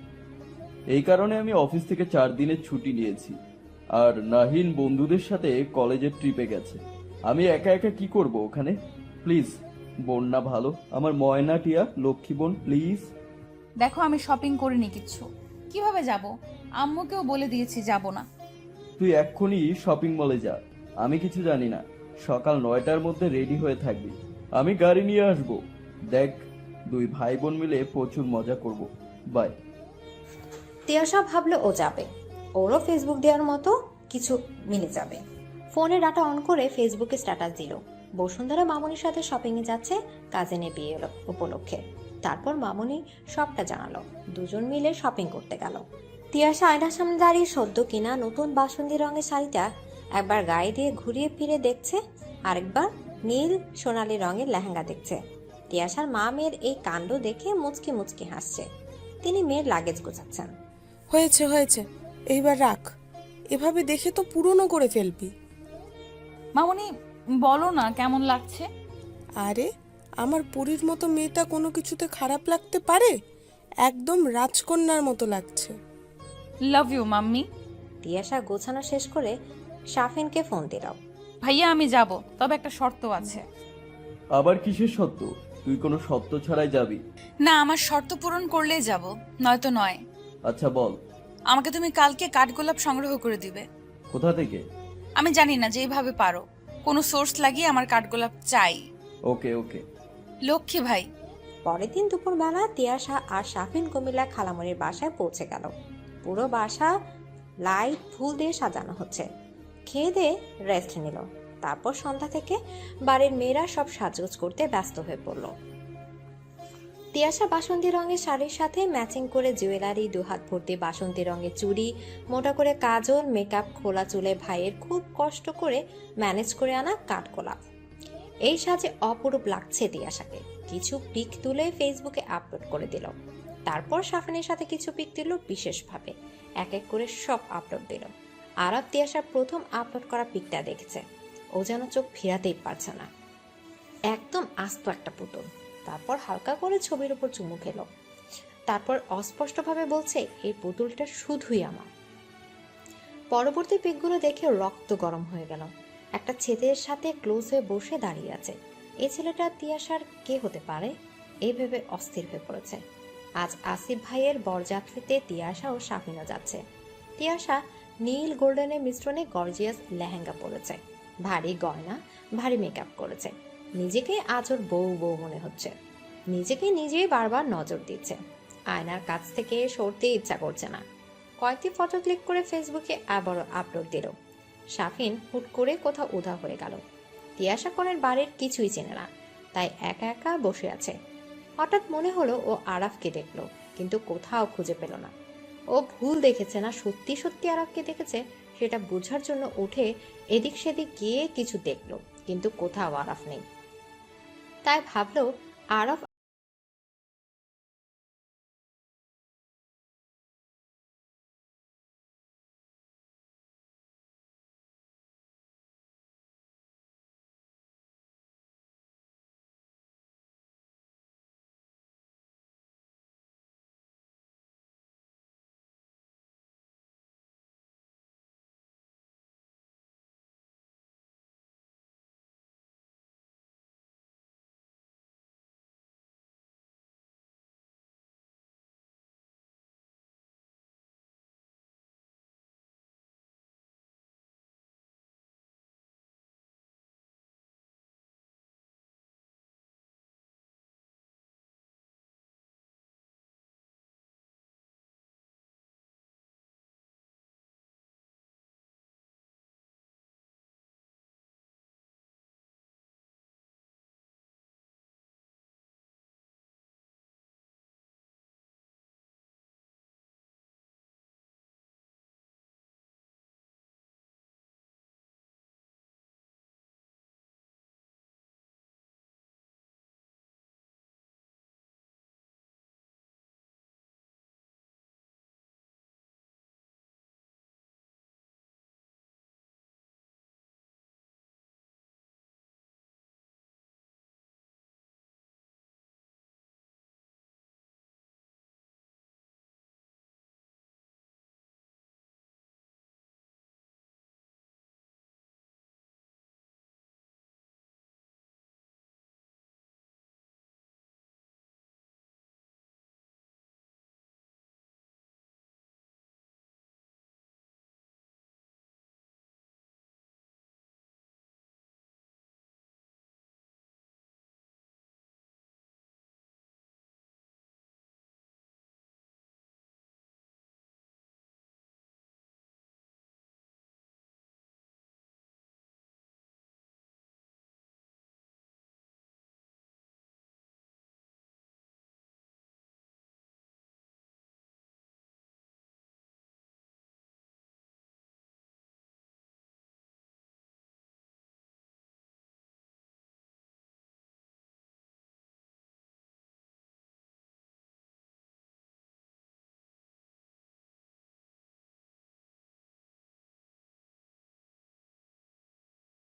এই কারণে আমি অফিস থেকে 4 দিনের ছুটি নিয়েছি। আর নাহিন বন্ধুদের সাথে কলেজের ট্রিপে গেছে। আমি একা একা কি করব ওখানে? প্লিজ। বোন না ভালো, আমার ময়না টিয়া লক্ষ্মী বোন, প্লিজ। দেখো আমি শপিং করিনি কিচ্ছু। কিভাবে যাব? আম্মুকেও বলে দিয়েছি যাব না। তুই এক্ষুনি শপিং মলে যা, আমি কিছু জানি না। সকাল 9টার মধ্যে রেডি হয়ে থাকবি, আমি গাড়ি নিয়ে আসবো। দেখ, দুই ভাই বোন মিলে প্রচুর মজা করব। বাই। তিয়াশা ভাবলো ও যাবে, ওরও ফেসবুক দেওয়ার মতো কিছু মিলে যাবে। ফোনে ডাটা অন করে ফেসবুকে স্ট্যাটাস দিল বসুন্ধরা মামুনির সাথে শপিংয়ে যাচ্ছে কাজিনের বিয়ে উপলক্ষে। তারপর মামুনি সবটা জানালো, দুজন মিলে শপিং করতে গেল। তিয়াশা আয়নার সামনে দাঁড়িয়ে সদ্য কিনা নতুন বাসন্তী রঙের শাড়িটা একবার গায়ে দিয়ে ঘুরিয়ে ফিরে দেখছে, আরেকবার নীল সোনালী রঙের লেহেঙ্গা দেখছে। তিয়াশার মা মেয়ের এই কাণ্ড দেখে মুচকি মুচকি হাসছে। তিনি মেয়ের লাগেজ গোছাচ্ছেন। হয়েছে হয়েছে, এইবার রাখ, এভাবে দেখে তো পুরনো করে ফেলবি। মামুনি বলো না কেমন লাগছে? আরে, আমার পরীর মতো মেয়েটা কোনো কিছুতে খারাপ লাগতে পারে? একদম রাজকন্যার মতো লাগছে। Love you mummy. তিয়াশা গোছানো শেষ করে শাফিনকে ফোন দিল। ভাইয়া আমি যাব, তবে একটা শর্ত আছে। আবার কিসের সত্য? তুই কোনো সত্য ছাড়াই যাবি? না, আমার শর্ত পূরণ করলেই যাব, নয়তো নয়। আচ্ছা বল। আমাকে তুমি কালকে কাঠগোলাপ সংগ্রহ করে দিবে। কোথা থেকে? আমি জানি না, যেভাবে পারো। কোনো সোর্স লাগিয়ে আমার কাঠগোলাপ চাই। ওকে ওকে। লক্ষ্মী ভাই। পরের দিন দুপুরবেলা তিয়াশা আর শাফিন কুমিল্লা খালামণির বাসায় পৌঁছে গেল। পুরো বাসা লাইট ফুল দিয়ে সাজানো হচ্ছে। খেয়ে দিয়ে রেস্ট নিল। তারপর সন্ধ্যা থেকে বাড়ির মেয়েরা সব সাজগোজ করতে ব্যস্ত হয়ে পড়ল। তিয়াশা বাসন্তী রঙের শাড়ির সাথে ম্যাচিং করে জুয়েলারি, দুহাত ভর্তি বাসন্তী রঙের চুড়ি, মোটা করে কাজল, মেকআপ, খোলা চুলে ভাইয়ের খুব কষ্ট করে ম্যানেজ করে আনা কাঠগোলাপ। এই সাজে অপরূপ লাগছে তিয়াশাকে। কিছু পিক তুলে ফেসবুকে আপলোড করে দিল। তারপর শাফিনের সাথে কিছু পিক দিল বিশেষভাবে। এক এক করে সব আপলোড দিল। আরব তিয়াশার প্রথম আপলোড করা পিকটা দেখেছে। ও যেন চোখ ফেরাতেই পারছে না, একদম আস্ত একটা পুতুল। তারপর হালকা করে ছবির উপর চুমু খেল। তারপর অস্পষ্টভাবে বলছে, এই পুতুলটা শুধুই আমার। পরবর্তী পিকগুলো দেখে রক্ত গরম হয়ে গেল। একটা ছেলের সাথে ক্লোজ হয়ে বসে দাঁড়িয়ে আছে। এই ছেলেটা তিয়াশার কে হতে পারে? এই ভেবে অস্থির হয়ে পড়েছে। আজ আসিফ ভাইয়ের বরযাত্রীতে তিয়াশা ও শাফিনা যাচ্ছে। তিয়াশা নীল গোল্ডেনের মিশ্রণে গর্জিয়াস লেহেঙ্গা পরেছে, ভারী গয়না, ভারী মেকআপ করেছে। নিজেকে আজ ওর বউ বউ মনে হচ্ছে। নিজেকে নিজেই বারবার নজর দিচ্ছে। আয়নার কাছ থেকে সরতে ইচ্ছা করছে না। কয়েকটি ফটো ক্লিক করে ফেসবুকে আবারও আপলোড দিল। শাফিন হুট করে কোথাও উধাও হয়ে গেল। তিয়াশা কনের বাড়ির কিছুই চেনে না, তাই একা একা বসে আছে। হঠাৎ মনে হলো ও আরাফকে দেখলো, কিন্তু কোথাও খুঁজে পেল না। ও ভুল দেখেছে না সত্যি সত্যি আরাফকে দেখেছে সেটা বোঝার জন্য উঠে এদিক সেদিক গিয়ে কিছু দেখলো, কিন্তু কোথাও আরাফ নেই। তাই ভাবলো আরাফ